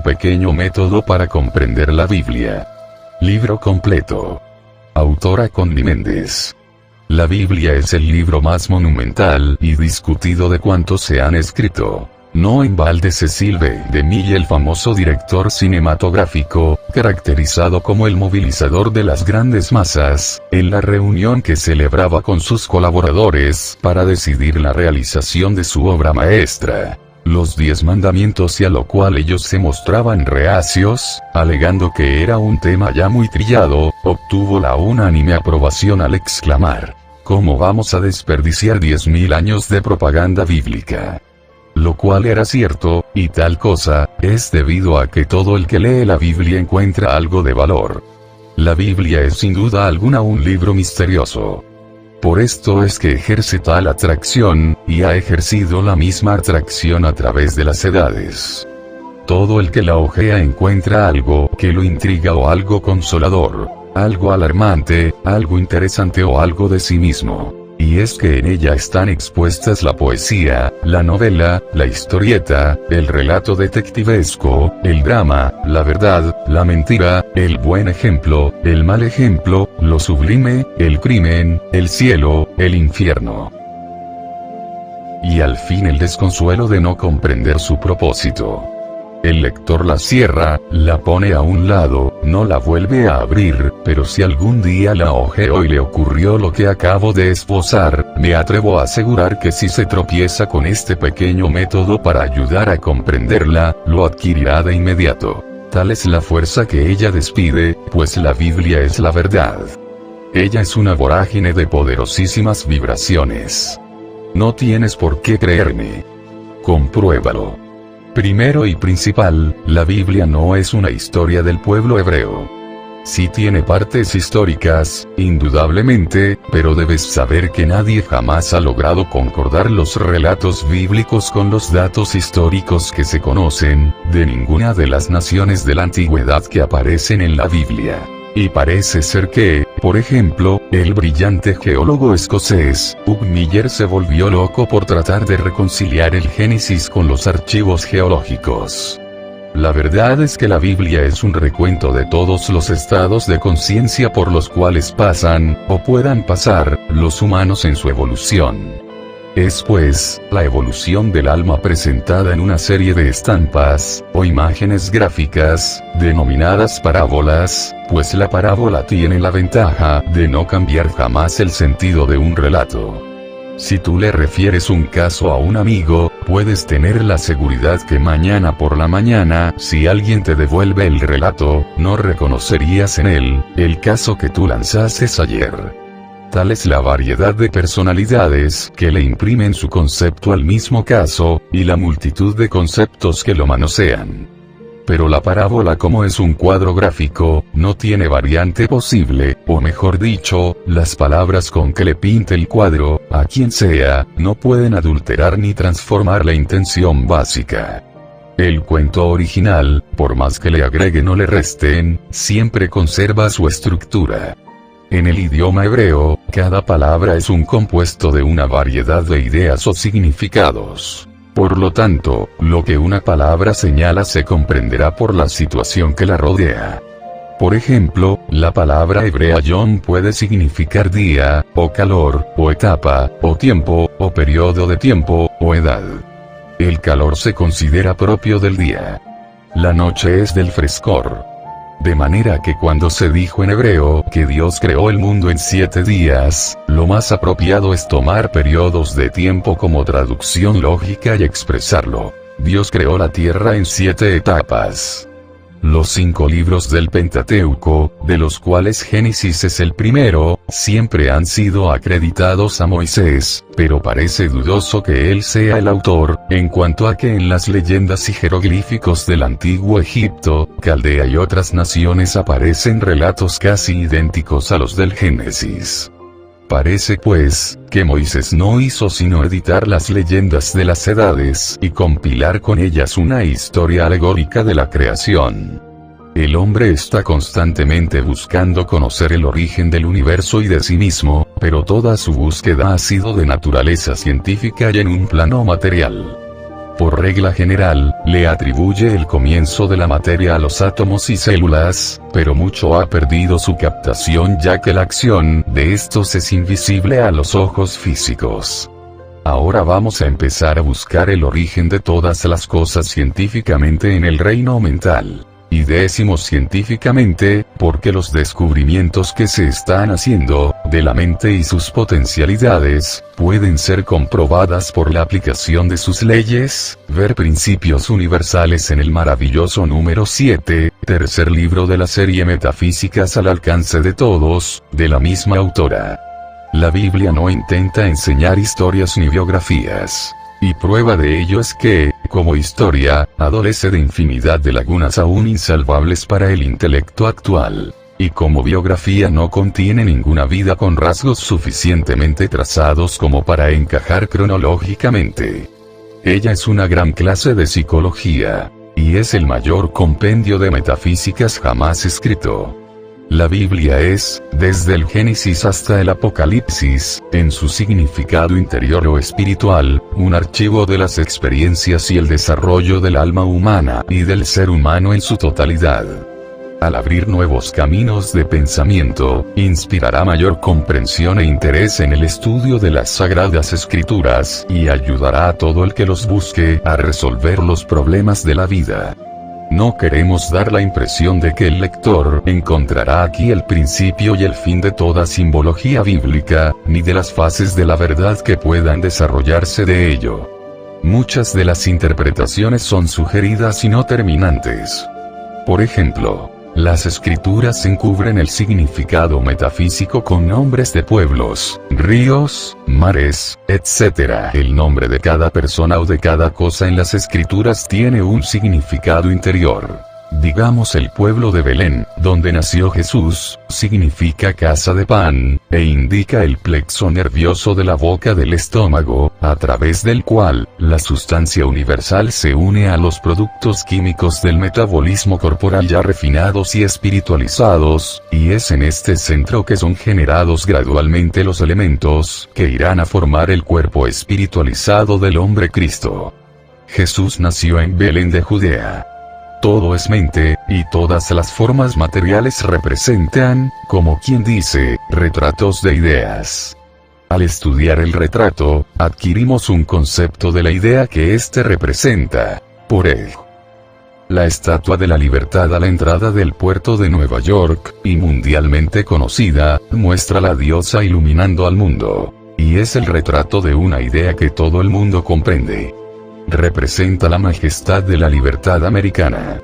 pequeño método para comprender la Biblia. Libro completo. Autora Connie Méndez. La Biblia es el libro más monumental y discutido de cuantos se han escrito. No en balde Cecil B. DeMille, el famoso director cinematográfico, caracterizado como el movilizador de las grandes masas, en la reunión que celebraba con sus colaboradores para decidir la realización de su obra maestra, Los 10 Mandamientos, y a lo cual ellos se mostraban reacios, alegando que era un tema ya muy trillado, obtuvo la unánime aprobación al exclamar: ¿cómo vamos a desperdiciar 10.000 años de propaganda bíblica? Lo cual era cierto, y tal cosa, es debido a que todo el que lee la Biblia encuentra algo de valor. La Biblia es sin duda alguna un libro misterioso. Por esto es que ejerce tal atracción, y ha ejercido la misma atracción a través de las edades. Todo el que la hojea encuentra algo que lo intriga o algo consolador, algo alarmante, algo interesante o algo de sí mismo. Y es que en ella están expuestas la poesía, la novela, la historieta, el relato detectivesco, el drama, la verdad, la mentira, el buen ejemplo, el mal ejemplo, lo sublime, el crimen, el cielo, el infierno. Y al fin el desconsuelo de no comprender su propósito. El lector la cierra, la pone a un lado, no la vuelve a abrir, pero si algún día la hojeó y le ocurrió lo que acabo de esbozar, me atrevo a asegurar que si se tropieza con este pequeño método para ayudar a comprenderla, lo adquirirá de inmediato. Tal es la fuerza que ella despide, pues la Biblia es la verdad. Ella es una vorágine de poderosísimas vibraciones. No tienes por qué creerme. Compruébalo. Primero y principal, la Biblia no es una historia del pueblo hebreo. Sí tiene partes históricas, indudablemente, pero debes saber que nadie jamás ha logrado concordar los relatos bíblicos con los datos históricos que se conocen, de ninguna de las naciones de la antigüedad que aparecen en la Biblia. Y parece ser que, por ejemplo, el brillante geólogo escocés, Hugh Miller, se volvió loco por tratar de reconciliar el Génesis con los archivos geológicos. La verdad es que la Biblia es un recuento de todos los estados de conciencia por los cuales pasan, o puedan pasar, los humanos en su evolución. Es pues, la evolución del alma presentada en una serie de estampas, o imágenes gráficas, denominadas parábolas, pues la parábola tiene la ventaja de no cambiar jamás el sentido de un relato. Si tú le refieres un caso a un amigo, puedes tener la seguridad que mañana por la mañana, si alguien te devuelve el relato, no reconocerías en él el caso que tú lanzaste ayer. Tal es la variedad de personalidades que le imprimen su concepto al mismo caso, y la multitud de conceptos que lo manosean. Pero la parábola, como es un cuadro gráfico, no tiene variante posible, o mejor dicho, las palabras con que le pinte el cuadro, a quien sea, no pueden adulterar ni transformar la intención básica. El cuento original, por más que le agreguen o le resten, siempre conserva su estructura. En el idioma hebreo, cada palabra es un compuesto de una variedad de ideas o significados. Por lo tanto, lo que una palabra señala se comprenderá por la situación que la rodea. Por ejemplo, la palabra hebrea yom puede significar día, o calor, o etapa, o tiempo, o periodo de tiempo, o edad. El calor se considera propio del día. La noche es del frescor. De manera que cuando se dijo en hebreo que Dios creó el mundo en 7 días, lo más apropiado es tomar periodos de tiempo como traducción lógica y expresarlo. Dios creó la tierra en 7 etapas. Los 5 libros del Pentateuco, de los cuales Génesis es el primero, siempre han sido acreditados a Moisés, pero parece dudoso que él sea el autor, en cuanto a que en las leyendas y jeroglíficos del antiguo Egipto, Caldea y otras naciones aparecen relatos casi idénticos a los del Génesis. Parece pues, que Moisés no hizo sino editar las leyendas de las edades y compilar con ellas una historia alegórica de la creación. El hombre está constantemente buscando conocer el origen del universo y de sí mismo, pero toda su búsqueda ha sido de naturaleza científica y en un plano material. por regla general, le atribuye el comienzo de la materia a los átomos y células, pero mucho ha perdido su captación ya que la acción de estos es invisible a los ojos físicos. Ahora vamos a empezar a buscar el origen de todas las cosas científicamente en el reino mental. Y decimos científicamente, porque los descubrimientos que se están haciendo, de la mente y sus potencialidades, pueden ser comprobadas por la aplicación de sus leyes, ver principios universales en el maravilloso número 7, tercer libro de la serie Metafísicas al alcance de todos, de la misma autora. La Biblia no intenta enseñar historias ni biografías. Y prueba de ello es que, como historia, adolece de infinidad de lagunas aún insalvables para el intelecto actual. Y como biografía no contiene ninguna vida con rasgos suficientemente trazados como para encajar cronológicamente. Ella es una gran clase de psicología. Y es el mayor compendio de metafísicas jamás escrito. La Biblia es, desde el Génesis hasta el Apocalipsis, en su significado interior o espiritual, un archivo de las experiencias y el desarrollo del alma humana y del ser humano en su totalidad. Al abrir nuevos caminos de pensamiento, inspirará mayor comprensión e interés en el estudio de las Sagradas Escrituras, y ayudará a todo el que los busque a resolver los problemas de la vida. No queremos dar la impresión de que el lector encontrará aquí el principio y el fin de toda simbología bíblica, ni de las fases de la verdad que puedan desarrollarse de ello. Muchas de las interpretaciones son sugeridas y no terminantes. Por ejemplo, las escrituras encubren el significado metafísico con nombres de pueblos, ríos, mares, etc. El nombre de cada persona o de cada cosa en las escrituras tiene un significado interior. Digamos el pueblo de Belén, donde nació Jesús, significa casa de pan, e indica el plexo nervioso de la boca del estómago, a través del cual, la sustancia universal se une a los productos químicos del metabolismo corporal ya refinados y espiritualizados, y es en este centro que son generados gradualmente los elementos que irán a formar el cuerpo espiritualizado del hombre Cristo. Jesús nació en Belén de Judea. Todo es mente, y todas las formas materiales representan, como quien dice, retratos de ideas. Al estudiar el retrato, adquirimos un concepto de la idea que éste representa. Por ejemplo, la Estatua de la Libertad a la entrada del puerto de Nueva York, y mundialmente conocida, muestra a la diosa iluminando al mundo. Y es el retrato de una idea que todo el mundo comprende. Representa la majestad de la libertad americana.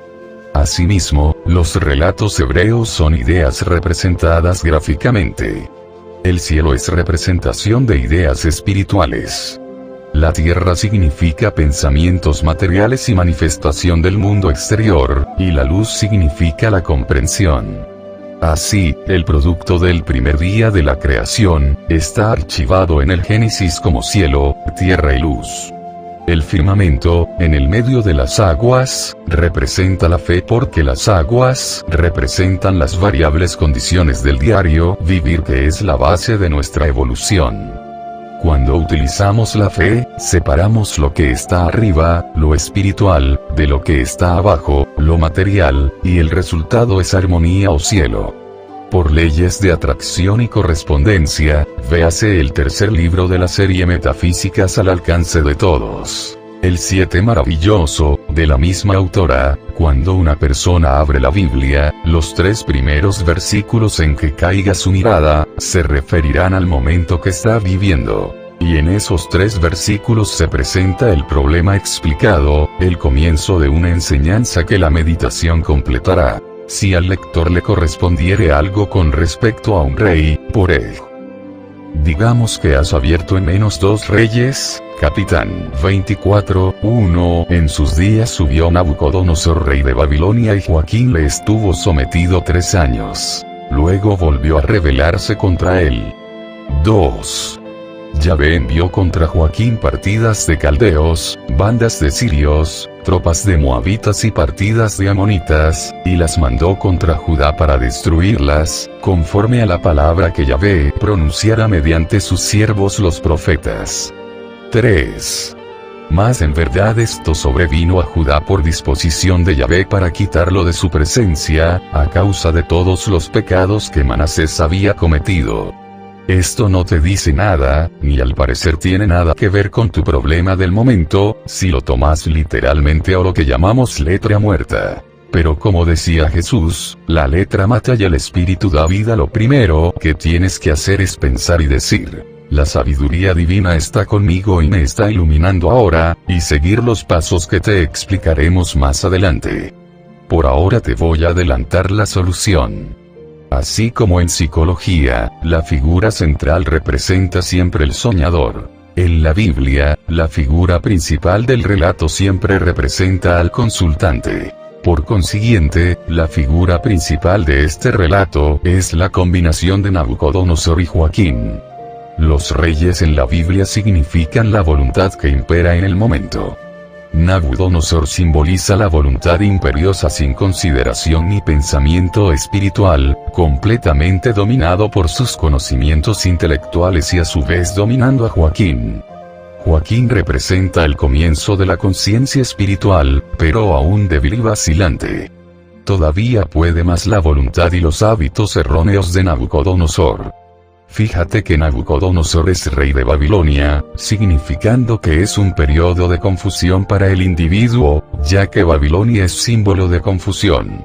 Asimismo, los relatos hebreos son ideas representadas gráficamente. El cielo es representación de ideas espirituales. La tierra significa pensamientos materiales y manifestación del mundo exterior, y la luz significa la comprensión. Así, el producto del primer día de la creación, está archivado en el Génesis como cielo, tierra y luz. El firmamento, en el medio de las aguas, representa la fe porque las aguas representan las variables condiciones del diario vivir que es la base de nuestra evolución. Cuando utilizamos la fe, separamos lo que está arriba, lo espiritual, de lo que está abajo, lo material, y el resultado es armonía o cielo. Por leyes de atracción y correspondencia, véase el tercer libro de la serie Metafísicas al alcance de todos. El 7 maravilloso, de la misma autora, cuando una persona abre la Biblia, los 3 primeros versículos en que caiga su mirada, se referirán al momento que está viviendo. Y en esos 3 versículos se presenta el problema explicado, el comienzo de una enseñanza que la meditación completará. Si al lector le correspondiere algo con respecto a un rey, por ejemplo, digamos que has abierto en -2 Reyes, capitán 24:1, en sus días subió Nabucodonosor rey de Babilonia y Joaquín le estuvo sometido 3 años. Luego volvió a rebelarse contra él. 2. Yahvé envió contra Joaquín partidas de caldeos, bandas de sirios, tropas de moabitas y partidas de amonitas, y las mandó contra Judá para destruirlas, conforme a la palabra que Yahvé pronunciara mediante sus siervos los profetas. 3. Mas en verdad esto sobrevino a Judá por disposición de Yahvé para quitarlo de su presencia, a causa de todos los pecados que Manasés había cometido. Esto no te dice nada, ni al parecer tiene nada que ver con tu problema del momento, si lo tomas literalmente o lo que llamamos letra muerta. Pero como decía Jesús, la letra mata y el espíritu da vida. Lo primero que tienes que hacer es pensar y decir: la sabiduría divina está conmigo y me está iluminando ahora, y seguir los pasos que te explicaremos más adelante. Por ahora te voy a adelantar la solución. Así como en psicología, la figura central representa siempre el soñador. En la Biblia, la figura principal del relato siempre representa al consultante. Por consiguiente, la figura principal de este relato es la combinación de Nabucodonosor y Joaquín. Los reyes en la Biblia significan la voluntad que impera en el momento. Nabucodonosor simboliza la voluntad imperiosa sin consideración ni pensamiento espiritual, completamente dominado por sus conocimientos intelectuales y a su vez dominando a Joaquín. Joaquín representa el comienzo de la conciencia espiritual, pero aún débil y vacilante. Todavía puede más la voluntad y los hábitos erróneos de Nabucodonosor. Fíjate que Nabucodonosor es rey de Babilonia, significando que es un periodo de confusión para el individuo, ya que Babilonia es símbolo de confusión.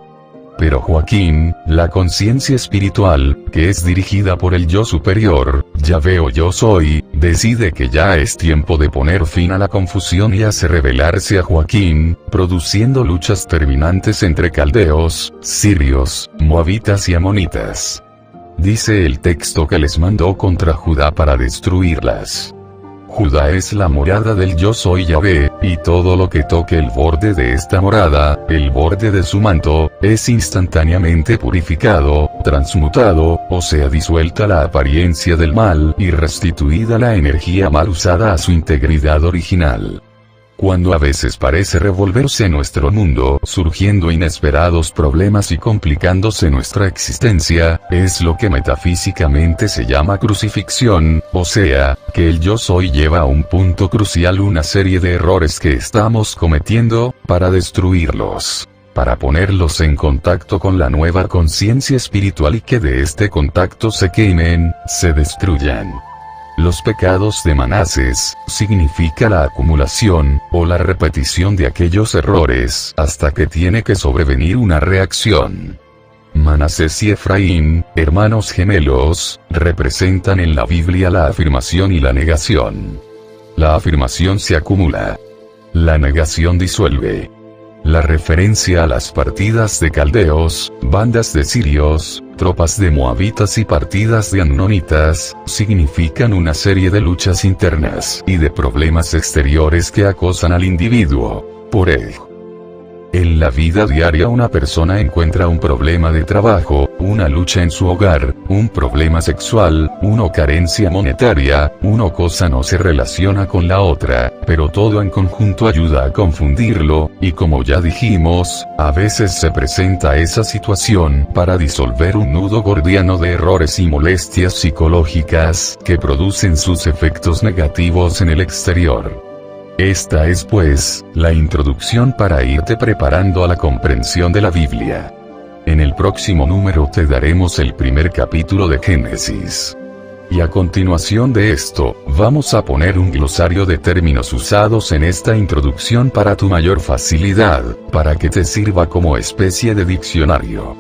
Pero Joaquín, la conciencia espiritual, que es dirigida por el yo superior, Yahvé o yo soy, decide que ya es tiempo de poner fin a la confusión y hace revelarse a Joaquín, produciendo luchas terminantes entre caldeos, sirios, moabitas y amonitas. Dice el texto que les mandó contra Judá para destruirlas. Judá es la morada del yo soy Yahvé, y todo lo que toque el borde de esta morada, el borde de su manto, es instantáneamente purificado, transmutado, o sea disuelta la apariencia del mal y restituida la energía mal usada a su integridad original. Cuando a veces parece revolverse nuestro mundo, surgiendo inesperados problemas y complicándose nuestra existencia, es lo que metafísicamente se llama crucifixión, o sea, que el yo soy lleva a un punto crucial una serie de errores que estamos cometiendo, para destruirlos, para ponerlos en contacto con la nueva conciencia espiritual y que de este contacto se quemen, se destruyan. Los pecados de Manasés significa la acumulación, o la repetición de aquellos errores, hasta que tiene que sobrevenir una reacción. Manasés y Efraín, hermanos gemelos, representan en la Biblia la afirmación y la negación. La afirmación se acumula. La negación disuelve. La referencia a las partidas de caldeos, bandas de sirios, tropas de moabitas y partidas de amnonitas, significan una serie de luchas internas y de problemas exteriores que acosan al individuo. Por ejemplo, en la vida diaria una persona encuentra un problema de trabajo, una lucha en su hogar, un problema sexual, una carencia monetaria, una cosa no se relaciona con la otra, pero todo en conjunto ayuda a confundirlo, y como ya dijimos, a veces se presenta esa situación para disolver un nudo gordiano de errores y molestias psicológicas que producen sus efectos negativos en el exterior. Esta es pues, la introducción para irte preparando a la comprensión de la Biblia. En el próximo número te daremos el primer capítulo de Génesis. Y a continuación de esto, vamos a poner un glosario de términos usados en esta introducción para tu mayor facilidad, para que te sirva como especie de diccionario.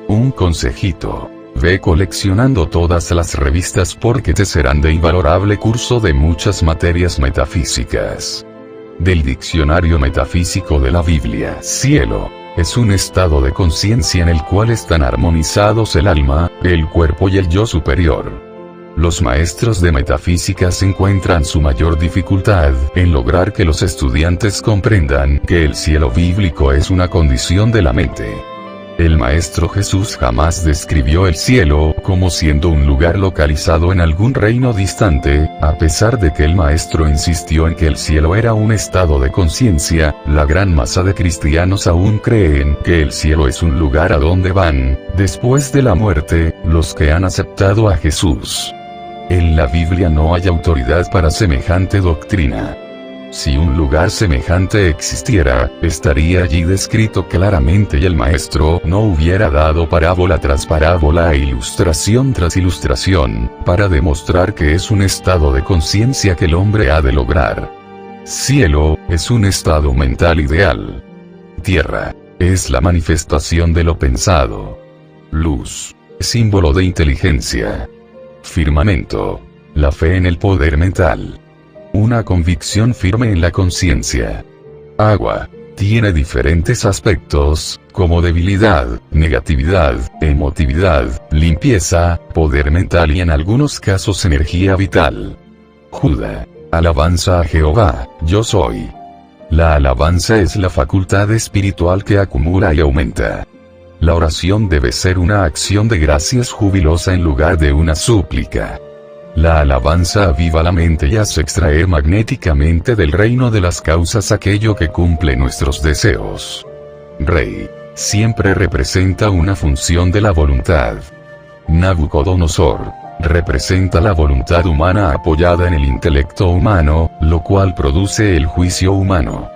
Un consejito. Ve coleccionando todas las revistas porque te serán de invalorable curso de muchas materias metafísicas. Del Diccionario Metafísico de la Biblia. Cielo. Es un estado de conciencia en el cual están armonizados el alma, el cuerpo y el yo superior. Los maestros de metafísica encuentran su mayor dificultad en lograr que los estudiantes comprendan que el cielo bíblico es una condición de la mente. El Maestro Jesús jamás describió el cielo como siendo un lugar localizado en algún reino distante, a pesar de que el Maestro insistió en que el cielo era un estado de conciencia. La gran masa de cristianos aún creen que el cielo es un lugar a donde van, después de la muerte, los que han aceptado a Jesús. En la Biblia no hay autoridad para semejante doctrina. Si un lugar semejante existiera, estaría allí descrito claramente y el maestro no hubiera dado parábola tras parábola e ilustración tras ilustración, para demostrar que es un estado de conciencia que el hombre ha de lograr. Cielo, es un estado mental ideal. Tierra, es la manifestación de lo pensado. Luz, símbolo de inteligencia. Firmamento, la fe en el poder mental. Una convicción firme en la conciencia. Agua, tiene diferentes aspectos, como debilidad, negatividad, emotividad, limpieza, poder mental y en algunos casos energía vital. Judá, alabanza a Jehová, yo soy. La alabanza es la facultad espiritual que acumula y aumenta. La oración debe ser una acción de gracias jubilosa en lugar de una súplica. La alabanza aviva la mente y hace extraer magnéticamente del reino de las causas aquello que cumple nuestros deseos. Rey, siempre representa una función de la voluntad. Nabucodonosor, representa la voluntad humana apoyada en el intelecto humano, lo cual produce el juicio humano.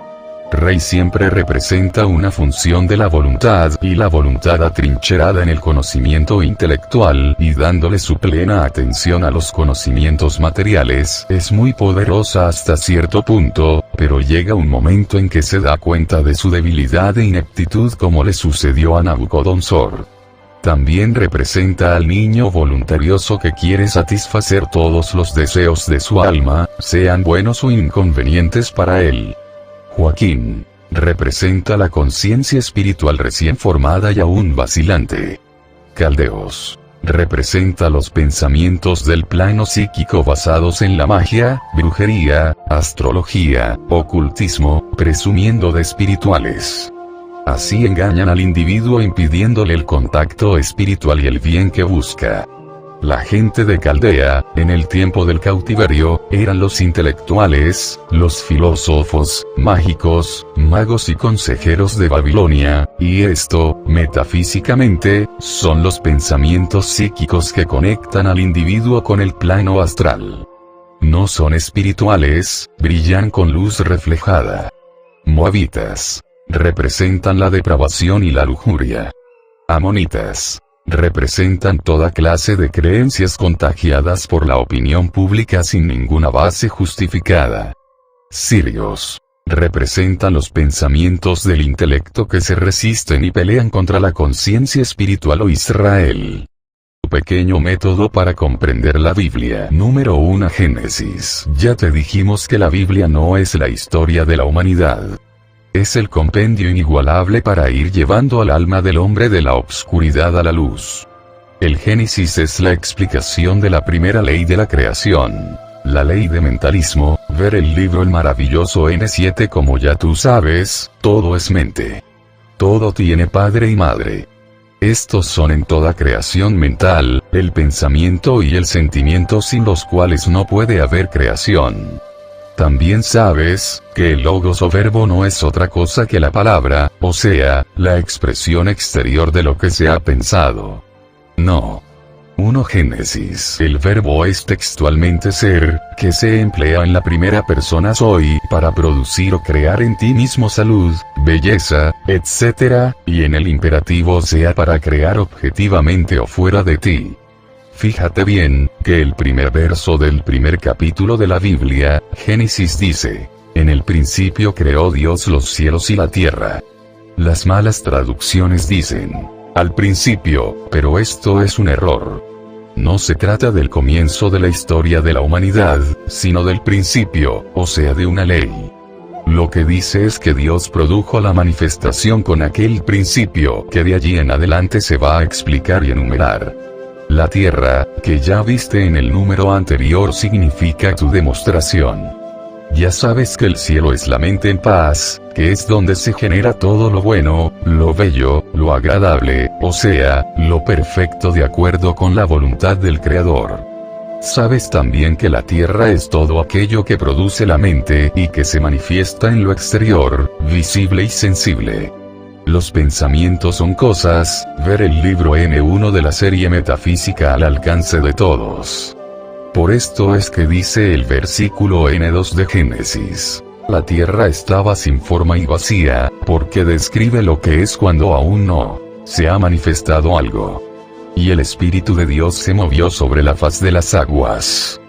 Rey siempre representa una función de la voluntad y la voluntad atrincherada en el conocimiento intelectual y dándole su plena atención a los conocimientos materiales es muy poderosa hasta cierto punto, pero llega un momento en que se da cuenta de su debilidad e ineptitud como le sucedió a Nabucodonosor. También representa al niño voluntarioso que quiere satisfacer todos los deseos de su alma, sean buenos o inconvenientes para él. Joaquín, representa la conciencia espiritual recién formada y aún vacilante. Caldeos, representa los pensamientos del plano psíquico basados en la magia, brujería, astrología, ocultismo, presumiendo de espirituales. Así engañan al individuo impidiéndole el contacto espiritual y el bien que busca. La gente de Caldea, en el tiempo del cautiverio, eran los intelectuales, los filósofos, mágicos, magos y consejeros de Babilonia, y esto, metafísicamente, son los pensamientos psíquicos que conectan al individuo con el plano astral. No son espirituales, brillan con luz reflejada. Moabitas, representan la depravación y la lujuria. Amonitas, representan toda clase de creencias contagiadas por la opinión pública sin ninguna base justificada. Sirios, representan los pensamientos del intelecto que se resisten y pelean contra la conciencia espiritual o Israel. Pequeño método para comprender la Biblia. Número 1. Génesis. Ya te dijimos que la Biblia no es la historia de la humanidad. Es el compendio inigualable para ir llevando al alma del hombre de la obscuridad a la luz. El Génesis es la explicación de la primera ley de la creación. La ley de mentalismo, ver el libro El maravilloso N7. Como ya tú sabes, todo es mente. Todo tiene padre y madre. Estos son en toda creación mental, el pensamiento y el sentimiento sin los cuales no puede haber creación. También sabes, que el logos o verbo no es otra cosa que la palabra, o sea, la expresión exterior de lo que se ha pensado. No. 1 Génesis. El verbo es textualmente ser, que se emplea en la primera persona soy, para producir o crear en ti mismo salud, belleza, etc., y en el imperativo sea para crear objetivamente o fuera de ti. Fíjate bien, que el primer verso del primer capítulo de la Biblia, Génesis dice, en el principio creó Dios los cielos y la tierra. Las malas traducciones dicen, al principio, pero esto es un error. No se trata del comienzo de la historia de la humanidad, sino del principio, o sea de una ley. Lo que dice es que Dios produjo la manifestación con aquel principio que de allí en adelante se va a explicar y enumerar. La tierra, que ya viste en el número anterior, significa tu demostración. Ya sabes que el cielo es la mente en paz, que es donde se genera todo lo bueno, lo bello, lo agradable, o sea, lo perfecto de acuerdo con la voluntad del Creador. Sabes también que la tierra es todo aquello que produce la mente y que se manifiesta en lo exterior, visible y sensible. Los pensamientos son cosas, ver el libro N1 de la serie Metafísica al alcance de todos. Por esto es que dice el versículo N2 de Génesis. La tierra estaba sin forma y vacía, porque describe lo que es cuando aún no se ha manifestado algo. Y el Espíritu de Dios se movió sobre la faz de las aguas.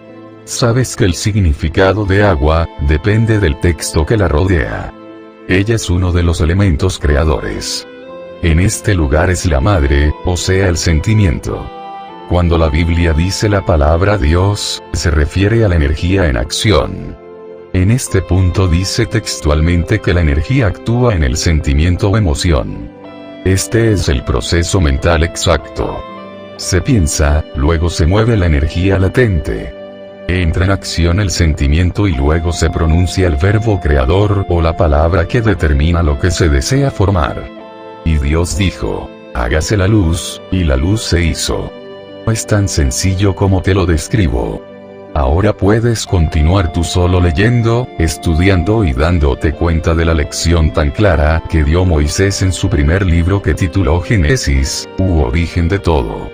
Sabes que el significado de agua depende del texto que la rodea. Ella es uno de los elementos creadores. En este lugar es la madre, o sea el sentimiento. Cuando la Biblia dice la palabra Dios, se refiere a la energía en acción. En este punto dice textualmente que la energía actúa en el sentimiento o emoción. Este es el proceso mental exacto. Se piensa, luego se mueve la energía latente. Entra en acción el sentimiento y luego se pronuncia el verbo creador o la palabra que determina lo que se desea formar. Y Dios dijo, hágase la luz, y la luz se hizo. Es tan sencillo como te lo describo. Ahora puedes continuar tú solo leyendo, estudiando y dándote cuenta de la lección tan clara que dio Moisés en su primer libro que tituló Génesis, u origen de todo.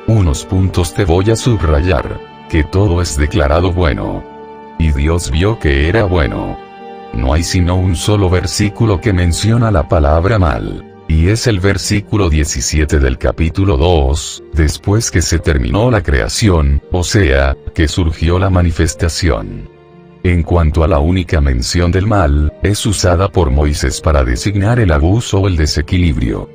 Unos puntos te voy a subrayar. Que todo es declarado bueno. Y Dios vio que era bueno. No hay sino un solo versículo que menciona la palabra mal. Y es el versículo 17 del capítulo 2, después que se terminó la creación, o sea, que surgió la manifestación. En cuanto a la única mención del mal, es usada por Moisés para designar el abuso o el desequilibrio.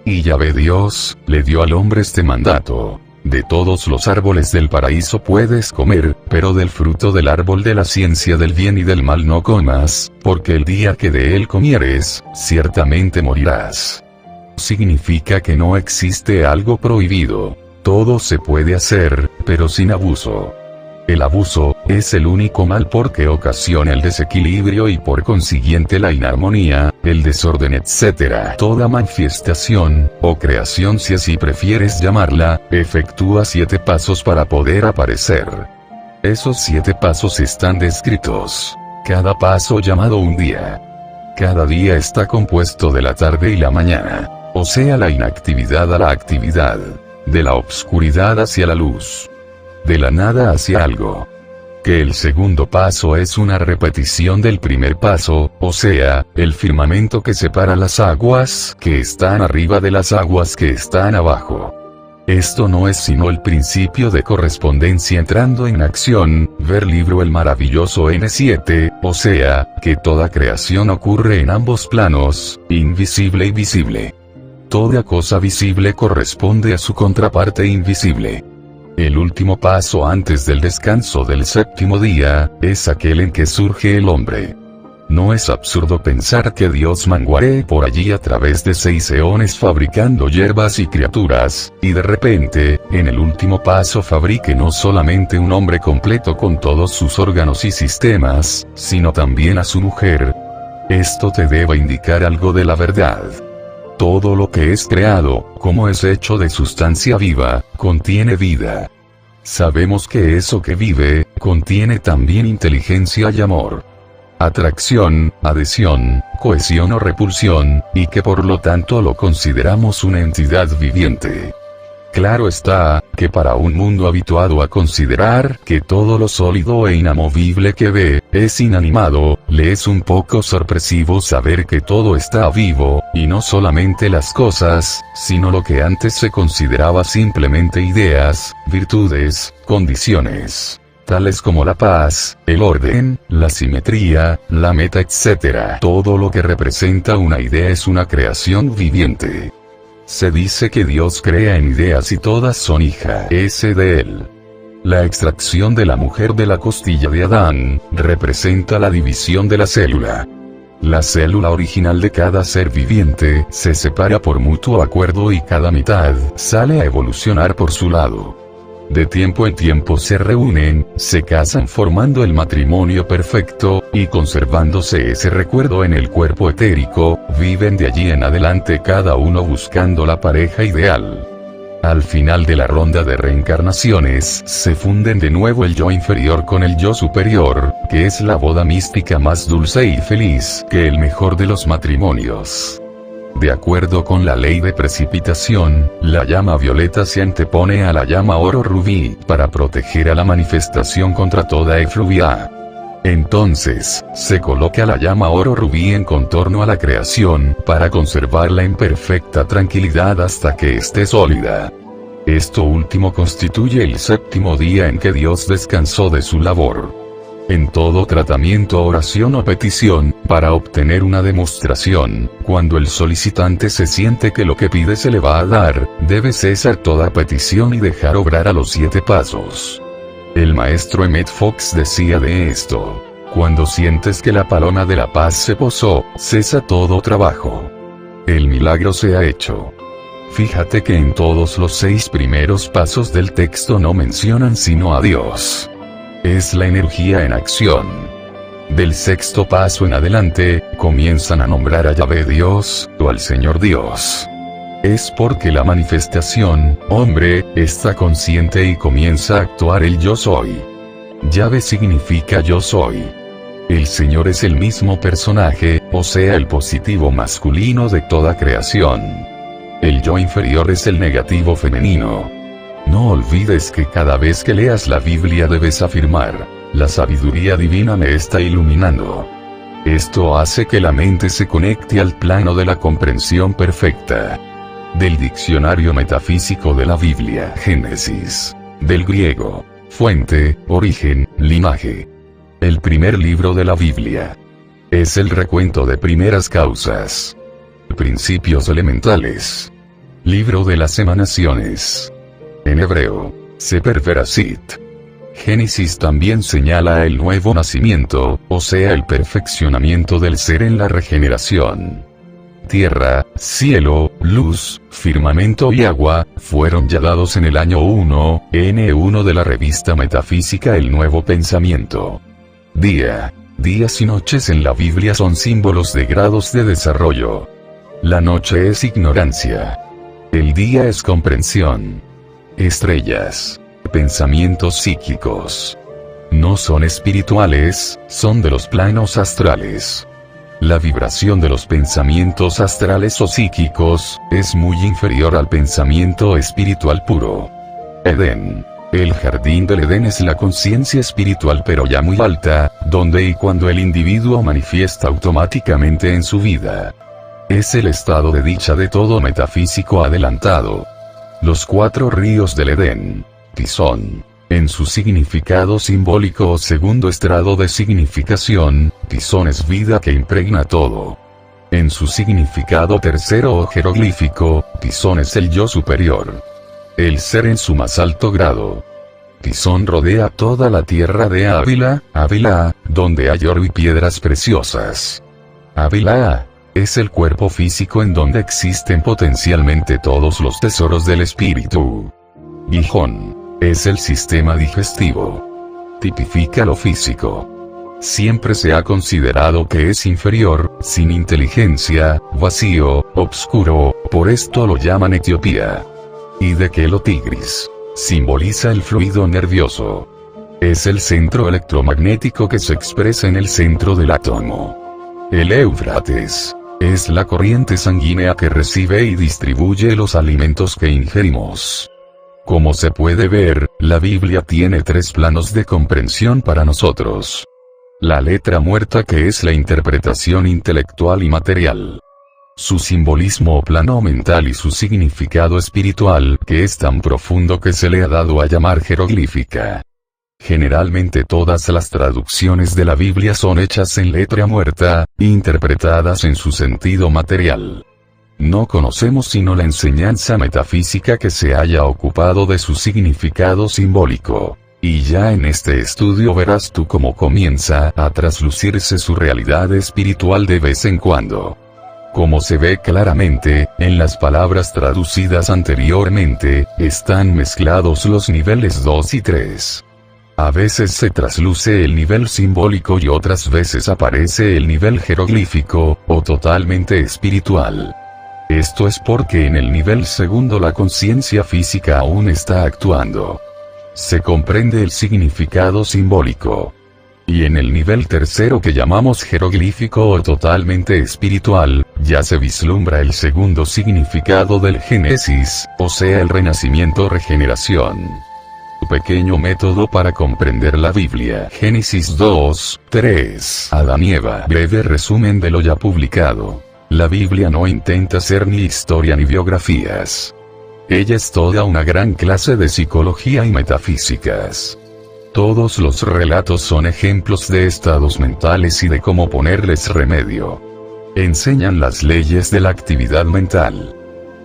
Y Yahvé Dios, le dio al hombre este mandato. De todos los árboles del paraíso puedes comer, pero del fruto del árbol de la ciencia del bien y del mal no comas, porque el día que de él comieres, ciertamente morirás. Significa que no existe algo prohibido. Todo se puede hacer, pero sin abuso. El abuso es el único mal porque ocasiona el desequilibrio y por consiguiente la inarmonía, el desorden, etc. Toda manifestación, o creación si así prefieres llamarla, efectúa 7 pasos para poder aparecer. Esos 7 pasos están descritos. Cada paso llamado un día. Cada día está compuesto de la tarde y la mañana. O sea la inactividad a la actividad. De la obscuridad hacia la luz. De la nada hacia algo. Que el segundo paso es una repetición del primer paso, o sea, el firmamento que separa las aguas que están arriba de las aguas que están abajo. Esto no es sino el principio de correspondencia entrando en acción, ver libro El maravilloso N7, o sea, que toda creación ocurre en ambos planos, invisible y visible. Toda cosa visible corresponde a su contraparte invisible. El último paso antes del descanso del séptimo día, es aquel en que surge el hombre. No es absurdo pensar que Dios manguaré por allí a través de 6 eones fabricando hierbas y criaturas, y de repente, en el último paso fabrique no solamente un hombre completo con todos sus órganos y sistemas, sino también a su mujer. Esto te debe indicar algo de la verdad. Todo lo que es creado, como es hecho de sustancia viva, contiene vida. Sabemos que eso que vive, contiene también inteligencia y amor. Atracción, adhesión, cohesión o repulsión, y que por lo tanto lo consideramos una entidad viviente. Claro está, que para un mundo habituado a considerar que todo lo sólido e inamovible que ve, es inanimado, le es un poco sorpresivo saber que todo está vivo, y no solamente las cosas, sino lo que antes se consideraba simplemente ideas, virtudes, condiciones. Tales como la paz, el orden, la simetría, la meta, etc. Todo lo que representa una idea es una creación viviente. Se dice que Dios crea en ideas y todas son hijas de Él. La extracción de la mujer de la costilla de Adán, representa la división de la célula. La célula original de cada ser viviente, se separa por mutuo acuerdo y cada mitad, sale a evolucionar por su lado. De tiempo en tiempo se reúnen, se casan formando el matrimonio perfecto, y conservándose ese recuerdo en el cuerpo etérico, viven de allí en adelante cada uno buscando la pareja ideal. Al final de la ronda de reencarnaciones, se funden de nuevo el yo inferior con el yo superior, que es la boda mística más dulce y feliz que el mejor de los matrimonios. De acuerdo con la ley de precipitación, la llama violeta se antepone a la llama oro rubí, para proteger a la manifestación contra toda efluvia. Entonces, se coloca la llama oro rubí en contorno a la creación, para conservarla en perfecta tranquilidad hasta que esté sólida. Esto último constituye el séptimo día en que Dios descansó de su labor. En todo tratamiento, oración o petición, para obtener una demostración, cuando el solicitante se siente que lo que pide se le va a dar, debe cesar toda petición y dejar obrar a los 7 pasos. El maestro Emmett Fox decía de esto: cuando sientes que la paloma de la paz se posó, cesa todo trabajo. El milagro se ha hecho. Fíjate que en todos los 6 primeros pasos del texto no mencionan sino a Dios. Es la energía en acción. Del 6º paso en adelante, comienzan a nombrar a Yahvé Dios, o al Señor Dios. Es porque la manifestación, hombre, está consciente y comienza a actuar el yo soy. Yahvé significa yo soy. El Señor es el mismo personaje, o sea el positivo masculino de toda creación. El yo inferior es el negativo femenino. No olvides que cada vez que leas la Biblia debes afirmar: la sabiduría divina me está iluminando. Esto hace que la mente se conecte al plano de la comprensión perfecta. Del Diccionario Metafísico de la Biblia, Génesis. Del griego: fuente, origen, linaje. El primer libro de la Biblia. Es el recuento de primeras causas. Principios elementales. Libro de las emanaciones. En hebreo: Sefer Berashit. Génesis también señala el nuevo nacimiento, o sea el perfeccionamiento del ser en la regeneración. Tierra, cielo, luz, firmamento y agua, fueron ya dados en el año 1, N1 de la revista metafísica El Nuevo Pensamiento. Días y noches en la Biblia son símbolos de grados de desarrollo. La noche es ignorancia. El día es comprensión. Estrellas. Pensamientos psíquicos. No son espirituales, son de los planos astrales. La vibración de los pensamientos astrales o psíquicos, es muy inferior al pensamiento espiritual puro. Edén. El jardín del Edén es la conciencia espiritual pero ya muy alta, donde y cuando el individuo manifiesta automáticamente en su vida. Es el estado de dicha de todo metafísico adelantado. Los 4 ríos del Edén. Pisón. En su significado simbólico o segundo estrado de significación, Pisón es vida que impregna todo. En su significado tercero o jeroglífico, Pisón es el yo superior. El ser en su más alto grado. Pisón rodea toda la tierra de Ávila, donde hay oro y piedras preciosas. Ávila es el cuerpo físico en donde existen potencialmente todos los tesoros del espíritu. Gijón es el sistema digestivo. Tipifica lo físico. Siempre se ha considerado que es inferior, sin inteligencia, vacío, obscuro, por esto lo llaman Etiopía. Y de que lo Tigris simboliza el fluido nervioso. Es el centro electromagnético que se expresa en el centro del átomo. El Éufrates es la corriente sanguínea que recibe y distribuye los alimentos que ingerimos. Como se puede ver, la Biblia tiene 3 planos de comprensión para nosotros. La letra muerta, que es la interpretación intelectual y material. Su simbolismo o plano mental y su significado espiritual, que es tan profundo que se le ha dado a llamar jeroglífica. Generalmente todas las traducciones de la Biblia son hechas en letra muerta, interpretadas en su sentido material. No conocemos sino la enseñanza metafísica que se haya ocupado de su significado simbólico. Y ya en este estudio verás tú cómo comienza a traslucirse su realidad espiritual de vez en cuando. Como se ve claramente, en las palabras traducidas anteriormente, están mezclados los niveles 2 y 3. A veces se trasluce el nivel simbólico y otras veces aparece el nivel jeroglífico, o totalmente espiritual. Esto es porque en el nivel segundo la conciencia física aún está actuando. Se comprende el significado simbólico. Y en el nivel tercero, que llamamos jeroglífico o totalmente espiritual, ya se vislumbra el segundo significado del Génesis, o sea el renacimiento-regeneración. Pequeño método para comprender la Biblia. Génesis 2:3. Adán y Eva. Breve resumen de lo ya publicado. La Biblia no intenta ser ni historia ni biografías. Ella es toda una gran clase de psicología y metafísicas. Todos los relatos son ejemplos de estados mentales y de cómo ponerles remedio. Enseñan las leyes de la actividad mental.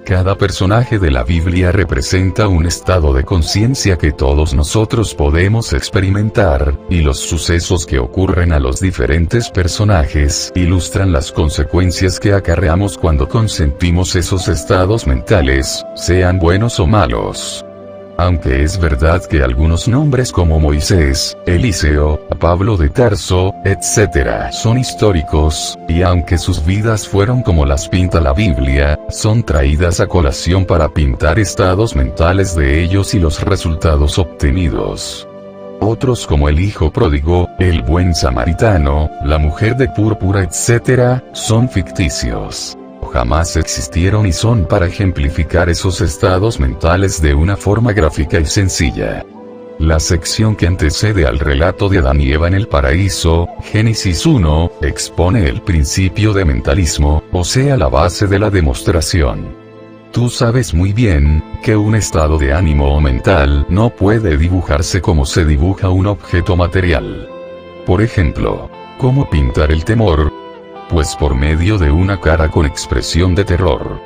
Cada personaje de la Biblia representa un estado de conciencia que todos nosotros podemos experimentar, y los sucesos que ocurren a los diferentes personajes ilustran las consecuencias que acarreamos cuando consentimos esos estados mentales, sean buenos o malos. Aunque es verdad que algunos nombres como Moisés, Eliseo, Pablo de Tarso, etc. son históricos, y aunque sus vidas fueron como las pinta la Biblia, son traídas a colación para pintar estados mentales de ellos y los resultados obtenidos. Otros como el hijo pródigo, el buen samaritano, la mujer de púrpura, etc., son ficticios. Jamás existieron y son para ejemplificar esos estados mentales de una forma gráfica y sencilla. La sección que antecede al relato de Adán y Eva en el paraíso, Génesis 1, expone el principio de mentalismo, o sea la base de la demostración. Tú sabes muy bien, que un estado de ánimo o mental no puede dibujarse como se dibuja un objeto material. Por ejemplo, ¿cómo pintar el temor? Pues por medio de una cara con expresión de terror.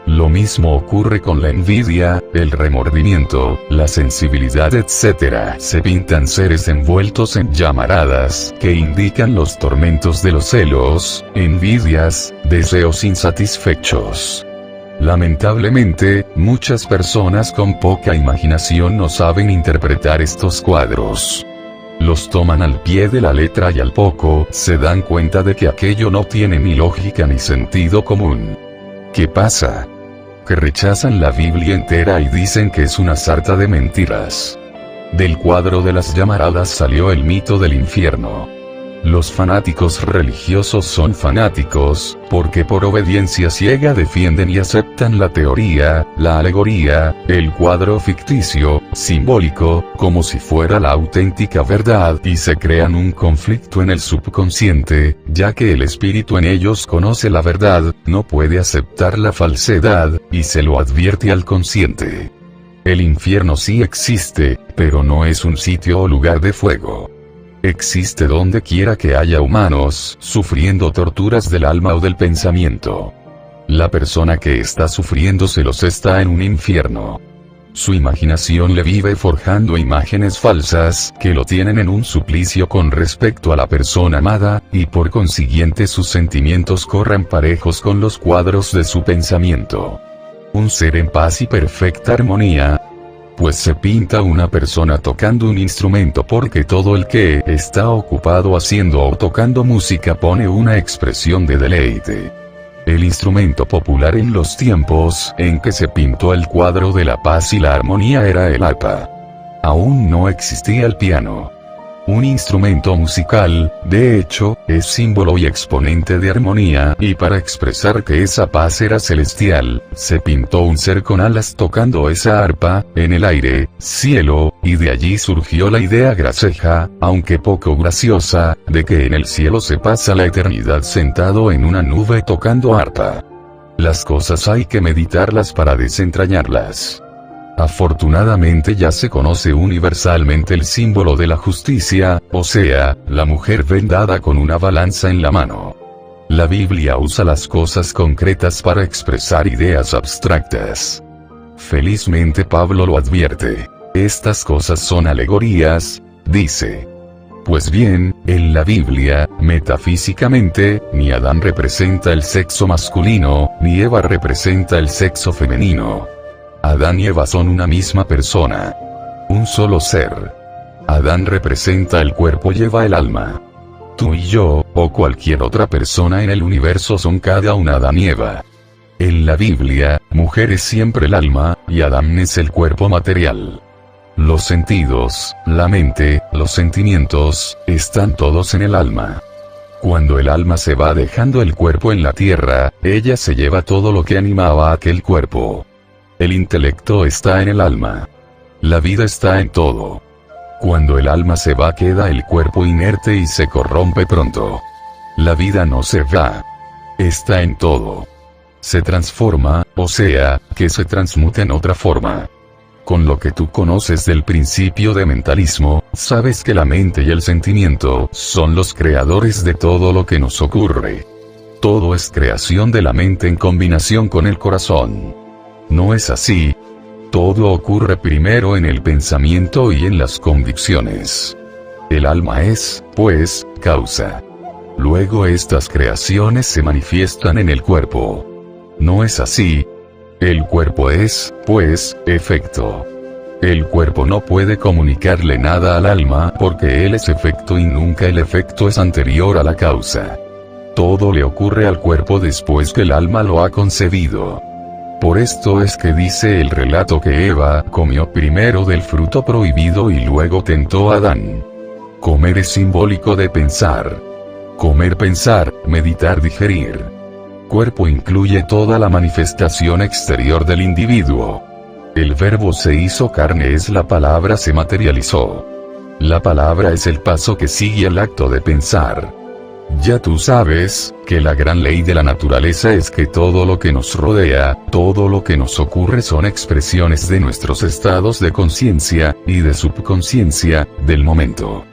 Lo mismo ocurre con la envidia, el remordimiento, la sensibilidad, etc. Se pintan seres envueltos en llamaradas, que indican los tormentos de los celos, envidias, deseos insatisfechos. Lamentablemente, muchas personas con poca imaginación no saben interpretar estos cuadros. Los toman al pie de la letra y al poco se dan cuenta de que aquello no tiene ni lógica ni sentido común. ¿Qué pasa? Que rechazan la Biblia entera y dicen que es una sarta de mentiras. Del cuadro de las llamaradas salió el mito del infierno. Los fanáticos religiosos son fanáticos, porque por obediencia ciega defienden y aceptan la teoría, la alegoría, el cuadro ficticio, simbólico, como si fuera la auténtica verdad, y se crean un conflicto en el subconsciente, ya que el espíritu en ellos conoce la verdad, no puede aceptar la falsedad, y se lo advierte al consciente. El infierno sí existe, pero no es un sitio o lugar de fuego. Existe donde quiera que haya humanos, sufriendo torturas del alma o del pensamiento. La persona que está sufriendo celos está en un infierno. Su imaginación le vive forjando imágenes falsas, que lo tienen en un suplicio con respecto a la persona amada, y por consiguiente sus sentimientos corren parejos con los cuadros de su pensamiento. Un ser en paz y perfecta armonía, pues se pinta una persona tocando un instrumento porque todo el que está ocupado haciendo o tocando música pone una expresión de deleite. El instrumento popular en los tiempos en que se pintó el cuadro de la paz y la armonía era el arpa. Aún no existía el piano. Un instrumento musical, de hecho, es símbolo y exponente de armonía, y para expresar que esa paz era celestial, se pintó un ser con alas tocando esa arpa, en el aire, cielo, y de allí surgió la idea graceja, aunque poco graciosa, de que en el cielo se pasa la eternidad sentado en una nube tocando arpa. Las cosas hay que meditarlas para desentrañarlas. Afortunadamente ya se conoce universalmente el símbolo de la justicia, o sea, la mujer vendada con una balanza en la mano. La Biblia usa las cosas concretas para expresar ideas abstractas. Felizmente Pablo lo advierte. Estas cosas son alegorías, dice. Pues bien, en la Biblia, metafísicamente, ni Adán representa el sexo masculino, ni Eva representa el sexo femenino. Adán y Eva son una misma persona. Un solo ser. Adán representa el cuerpo y Eva el alma. Tú y yo, o cualquier otra persona en el universo son cada una Adán y Eva. En la Biblia, mujer es siempre el alma, y Adán es el cuerpo material. Los sentidos, la mente, los sentimientos, están todos en el alma. Cuando el alma se va dejando el cuerpo en la tierra, ella se lleva todo lo que animaba a aquel cuerpo. El intelecto está en el alma. La vida está en todo. Cuando el alma se va queda el cuerpo inerte y se corrompe pronto. La vida no se va. Está en todo. Se transforma, o sea, que se transmuta en otra forma. Con lo que tú conoces del principio de mentalismo, sabes que la mente y el sentimiento son los creadores de todo lo que nos ocurre. Todo es creación de la mente en combinación con el corazón. ¿No es así? Todo ocurre primero en el pensamiento y en las convicciones. El alma es, pues, causa. Luego estas creaciones se manifiestan en el cuerpo. ¿No es así? El cuerpo es, pues, efecto. El cuerpo no puede comunicarle nada al alma porque él es efecto y nunca el efecto es anterior a la causa. Todo le ocurre al cuerpo después que el alma lo ha concebido. Por esto es que dice el relato que Eva comió primero del fruto prohibido y luego tentó a Adán. Comer es simbólico de pensar. Comer, pensar, meditar, digerir. Cuerpo incluye toda la manifestación exterior del individuo. El verbo se hizo carne es la palabra se materializó. La palabra es el paso que sigue al acto de pensar. Ya tú sabes, que la gran ley de la naturaleza es que todo lo que nos rodea, todo lo que nos ocurre son expresiones de nuestros estados de conciencia, y de subconsciencia, del momento.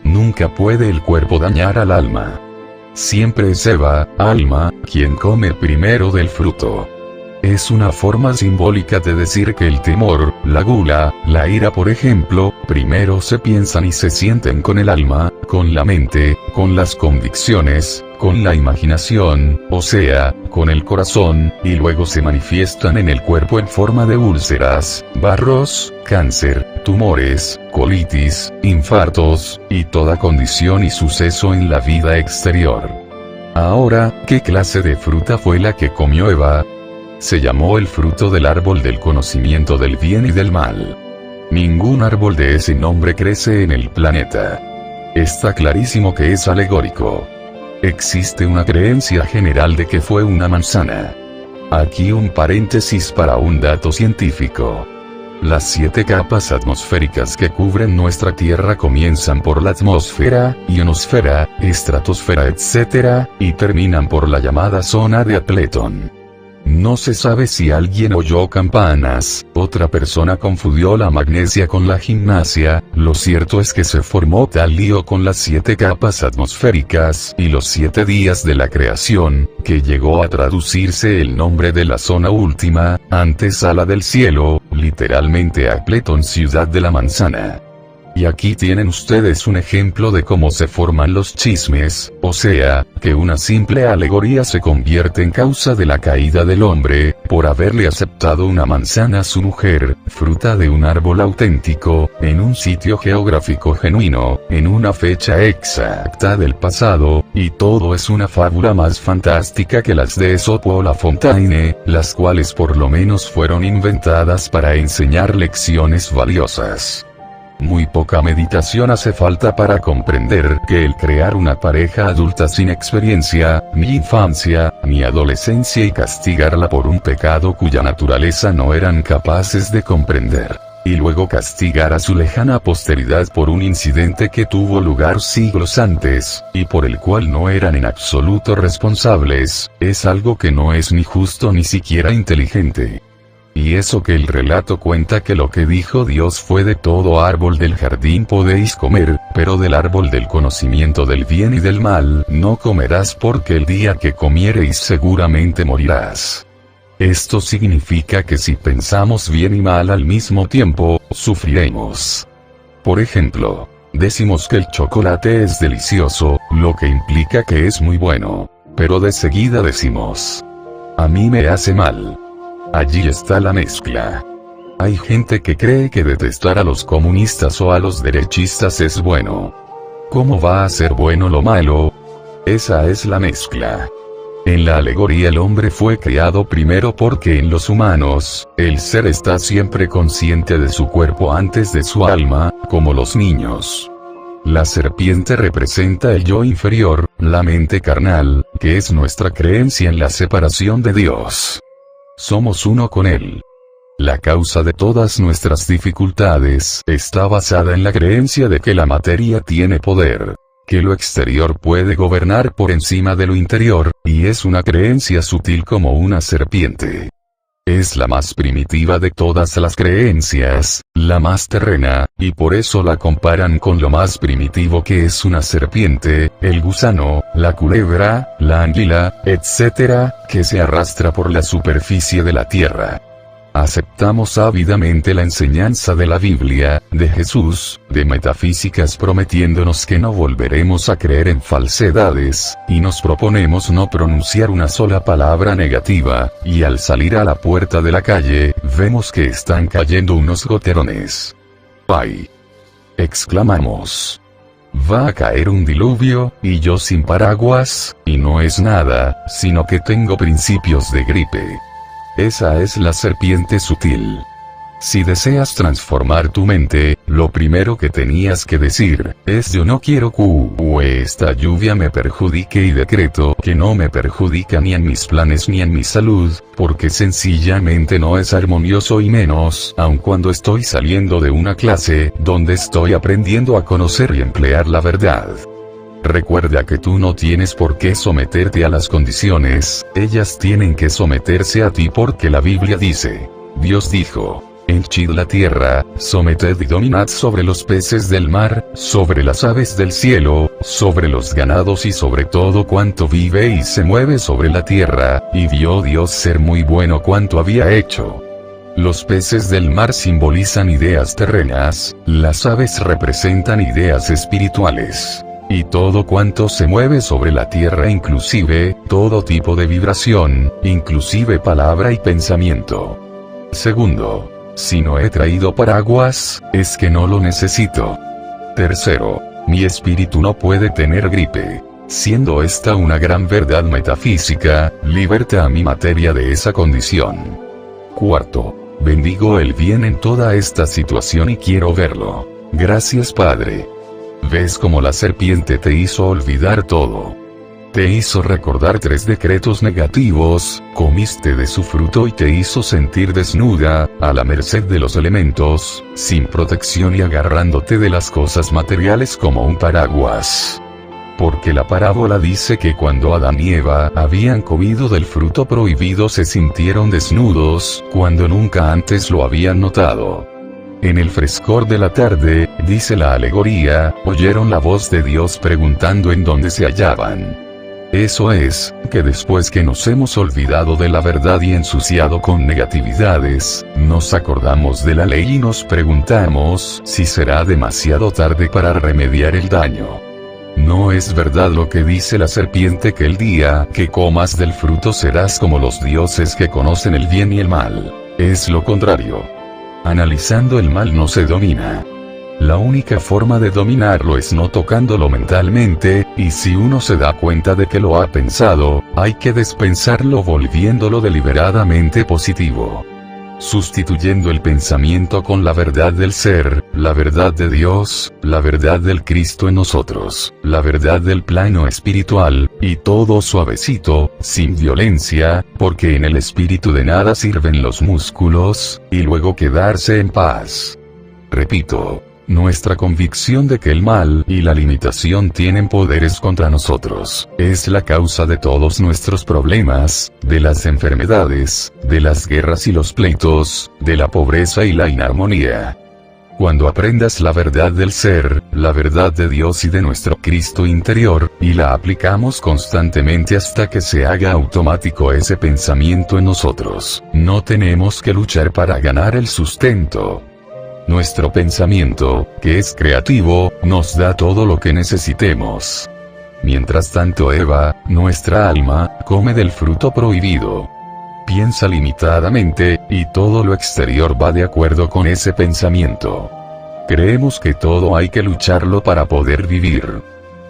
Nunca puede el cuerpo dañar al alma. Siempre es Eva, alma, quien come primero del fruto. Es una forma simbólica de decir que el temor, la gula, la ira por ejemplo, primero se piensan y se sienten con el alma, con la mente, con las convicciones, con la imaginación, o sea, con el corazón, y luego se manifiestan en el cuerpo en forma de úlceras, barros, cáncer, tumores, colitis, infartos, y toda condición y suceso en la vida exterior. Ahora, ¿qué clase de fruta fue la que comió Eva? Se llamó el fruto del árbol del conocimiento del bien y del mal. Ningún árbol de ese nombre crece en el planeta. Está clarísimo que es alegórico. Existe una creencia general de que fue una manzana. Aquí un paréntesis para un dato científico. Las 7 capas atmosféricas que cubren nuestra Tierra comienzan por la atmósfera, ionosfera, estratosfera etc., y terminan por la llamada zona de Appleton. No se sabe si alguien oyó campanas, otra persona confundió la magnesia con la gimnasia, lo cierto es que se formó tal lío con las 7 capas atmosféricas y los 7 días de la creación, que llegó a traducirse el nombre de la zona última, antesala del cielo, literalmente Appleton, ciudad de la manzana. Y aquí tienen ustedes un ejemplo de cómo se forman los chismes, o sea, que una simple alegoría se convierte en causa de la caída del hombre, por haberle aceptado una manzana a su mujer, fruta de un árbol auténtico, en un sitio geográfico genuino, en una fecha exacta del pasado, y todo es una fábula más fantástica que las de Esopo o La Fontaine, las cuales por lo menos fueron inventadas para enseñar lecciones valiosas. Muy poca meditación hace falta para comprender que el crear una pareja adulta sin experiencia, ni infancia, ni adolescencia y castigarla por un pecado cuya naturaleza no eran capaces de comprender, y luego castigar a su lejana posteridad por un incidente que tuvo lugar siglos antes, y por el cual no eran en absoluto responsables, es algo que no es ni justo ni siquiera inteligente. Y eso que el relato cuenta que lo que dijo Dios fue: de todo árbol del jardín podéis comer, pero del árbol del conocimiento del bien y del mal no comerás, porque el día que comiereis seguramente morirás. Esto significa que si pensamos bien y mal al mismo tiempo, sufriremos. Por ejemplo, decimos que el chocolate es delicioso, lo que implica que es muy bueno. Pero de seguida decimos: a mí me hace mal. Allí está la mezcla. Hay gente que cree que detestar a los comunistas o a los derechistas es bueno. ¿Cómo va a ser bueno lo malo? Esa es la mezcla. En la alegoría el hombre fue creado primero porque en los humanos, el ser está siempre consciente de su cuerpo antes de su alma, como los niños. La serpiente representa el yo inferior, la mente carnal, que es nuestra creencia en la separación de Dios. Somos uno con Él. La causa de todas nuestras dificultades está basada en la creencia de que la materia tiene poder, que lo exterior puede gobernar por encima de lo interior, y es una creencia sutil como una serpiente. Es la más primitiva de todas las creencias, la más terrena, y por eso la comparan con lo más primitivo que es una serpiente, el gusano, la culebra, la anguila, etc., que se arrastra por la superficie de la tierra. Aceptamos ávidamente la enseñanza de la Biblia, de Jesús, de metafísicas prometiéndonos que no volveremos a creer en falsedades, y nos proponemos no pronunciar una sola palabra negativa, y al salir a la puerta de la calle, vemos que están cayendo unos goterones. ¡Ay!, exclamamos. Va a caer un diluvio, y yo sin paraguas, y no es nada, sino que tengo principios de gripe. Esa es la serpiente sutil. Si deseas transformar tu mente, lo primero que tenías que decir, es yo no quiero que esta lluvia me perjudique y decreto que no me perjudica ni en mis planes ni en mi salud, porque sencillamente no es armonioso y menos, aun cuando estoy saliendo de una clase, donde estoy aprendiendo a conocer y emplear la verdad. Recuerda que tú no tienes por qué someterte a las condiciones, ellas tienen que someterse a ti porque la Biblia dice, Dios dijo, henchid la tierra, someted y dominad sobre los peces del mar, sobre las aves del cielo, sobre los ganados y sobre todo cuanto vive y se mueve sobre la tierra, y vio Dios ser muy bueno cuanto había hecho. Los peces del mar simbolizan ideas terrenas, las aves representan ideas espirituales. Y todo cuanto se mueve sobre la tierra, inclusive, todo tipo de vibración, inclusive palabra y pensamiento. Segundo, si no he traído paraguas, es que no lo necesito. Tercero, mi espíritu no puede tener gripe. Siendo esta una gran verdad metafísica, liberta a mi materia de esa condición. Cuarto, bendigo el bien en toda esta situación y quiero verlo. Gracias Padre. ¿Ves cómo la serpiente te hizo olvidar todo? Te hizo recordar 3 decretos negativos, comiste de su fruto y te hizo sentir desnuda, a la merced de los elementos, sin protección y agarrándote de las cosas materiales como un paraguas. Porque la parábola dice que cuando Adán y Eva habían comido del fruto prohibido se sintieron desnudos, cuando nunca antes lo habían notado. En el frescor de la tarde, dice la alegoría, oyeron la voz de Dios preguntando en dónde se hallaban. Eso es, que después que nos hemos olvidado de la verdad y ensuciado con negatividades, nos acordamos de la ley y nos preguntamos si será demasiado tarde para remediar el daño. No es verdad lo que dice la serpiente que el día que comas del fruto serás como los dioses que conocen el bien y el mal. Es lo contrario. Analizando el mal no se domina. La única forma de dominarlo es no tocándolo mentalmente, y si uno se da cuenta de que lo ha pensado, hay que despensarlo volviéndolo deliberadamente positivo. Sustituyendo el pensamiento con la verdad del ser, la verdad de Dios, la verdad del Cristo en nosotros, la verdad del plano espiritual, y todo suavecito, sin violencia, porque en el espíritu de nada sirven los músculos, y luego quedarse en paz. Repito, nuestra convicción de que el mal y la limitación tienen poderes contra nosotros, es la causa de todos nuestros problemas, de las enfermedades, de las guerras y los pleitos, de la pobreza y la inarmonía. Cuando aprendas la verdad del ser, la verdad de Dios y de nuestro Cristo interior, y la aplicamos constantemente hasta que se haga automático ese pensamiento en nosotros, no tenemos que luchar para ganar el sustento. Nuestro pensamiento, que es creativo, nos da todo lo que necesitemos. Mientras tanto Eva, nuestra alma, come del fruto prohibido. Piensa limitadamente, y todo lo exterior va de acuerdo con ese pensamiento. Creemos que todo hay que lucharlo para poder vivir.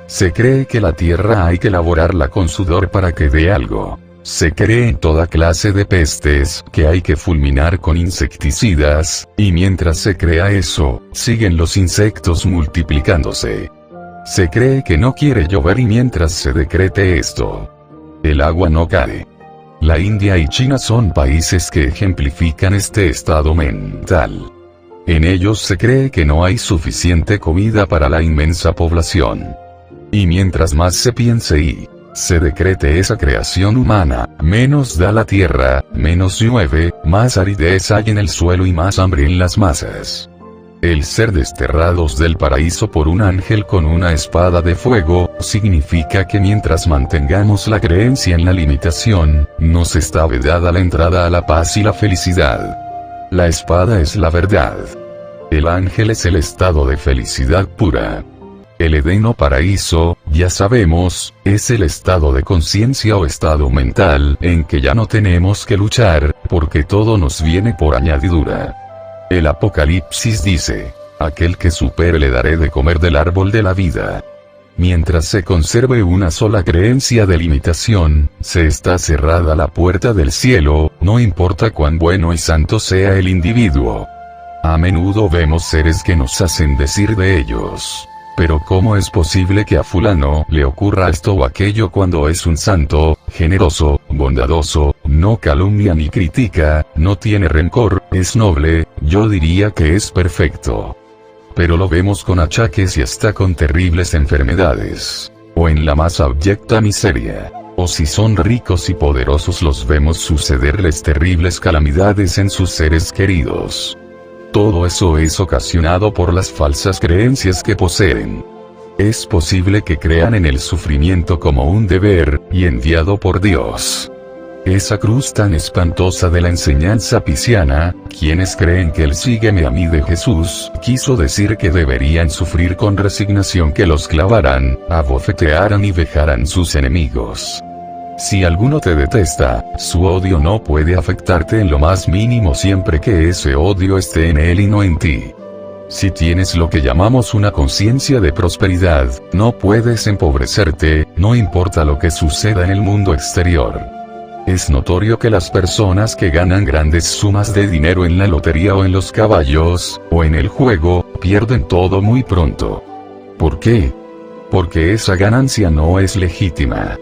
Se cree que la tierra hay que laborarla con sudor para que dé algo. Se cree en toda clase de pestes que hay que fulminar con insecticidas, y mientras se crea eso, siguen los insectos multiplicándose. Se cree que no quiere llover y mientras se decrete esto, el agua no cae. la India y China son países que ejemplifican este estado mental. En ellos se cree que no hay suficiente comida para la inmensa población. Y mientras más se piense y se decrete esa creación humana, menos da la tierra, menos llueve, más aridez hay en el suelo y más hambre en las masas. El ser desterrados del paraíso por un ángel con una espada de fuego, significa que mientras mantengamos la creencia en la limitación, nos está vedada la entrada a la paz y la felicidad. La espada es la verdad. El ángel es el estado de felicidad pura. El Edén o paraíso, ya sabemos, es el estado de conciencia o estado mental, en que ya no tenemos que luchar, porque todo nos viene por añadidura. El Apocalipsis dice, aquel que supere le daré de comer del árbol de la vida. Mientras se conserve una sola creencia de limitación, se está cerrada la puerta del cielo, no importa cuán bueno y santo sea el individuo. A menudo vemos seres que nos hacen decir de ellos, pero ¿cómo es posible que a fulano le ocurra esto o aquello cuando es un santo, generoso, bondadoso, no calumnia ni critica, no tiene rencor, es noble, yo diría que es perfecto? Pero lo vemos con achaques y hasta con terribles enfermedades. O en la más abyecta miseria. O si son ricos y poderosos los vemos sucederles terribles calamidades en sus seres queridos. Todo eso es ocasionado por las falsas creencias que poseen. Es posible que crean en el sufrimiento como un deber, y enviado por Dios. Esa cruz tan espantosa de la enseñanza pisciana, quienes creen que el sígueme a mí de Jesús, quiso decir que deberían sufrir con resignación que los clavaran, abofetearan y vejaran sus enemigos. Si alguno te detesta, su odio no puede afectarte en lo más mínimo siempre que ese odio esté en él y no en ti. Si tienes lo que llamamos una conciencia de prosperidad, no puedes empobrecerte, no importa lo que suceda en el mundo exterior. Es notorio que las personas que ganan grandes sumas de dinero en la lotería o en los caballos, o en el juego, pierden todo muy pronto. ¿Por qué? Porque esa ganancia no es legítima.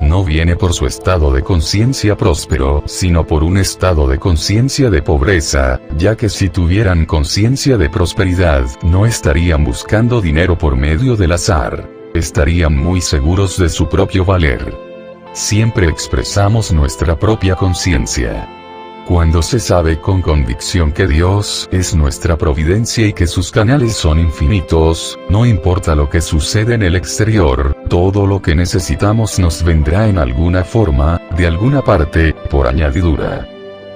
No viene por su estado de conciencia próspero, sino por un estado de conciencia de pobreza, ya que si tuvieran conciencia de prosperidad, no estarían buscando dinero por medio del azar. Estarían muy seguros de su propio valer. Siempre expresamos nuestra propia conciencia. Cuando se sabe con convicción que Dios es nuestra providencia y que sus canales son infinitos, no importa lo que sucede en el exterior, todo lo que necesitamos nos vendrá en alguna forma, de alguna parte, por añadidura.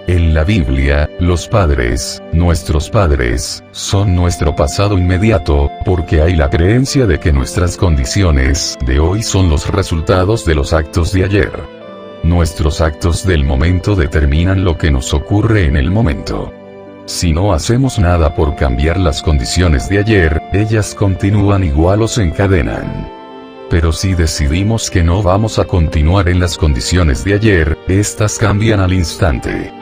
En la Biblia, los padres, nuestros padres, son nuestro pasado inmediato, porque hay la creencia de que nuestras condiciones de hoy son los resultados de los actos de ayer. Nuestros actos del momento determinan lo que nos ocurre en el momento. Si no hacemos nada por cambiar las condiciones de ayer, ellas continúan igual o se encadenan. Pero si decidimos que no vamos a continuar en las condiciones de ayer, estas cambian al instante.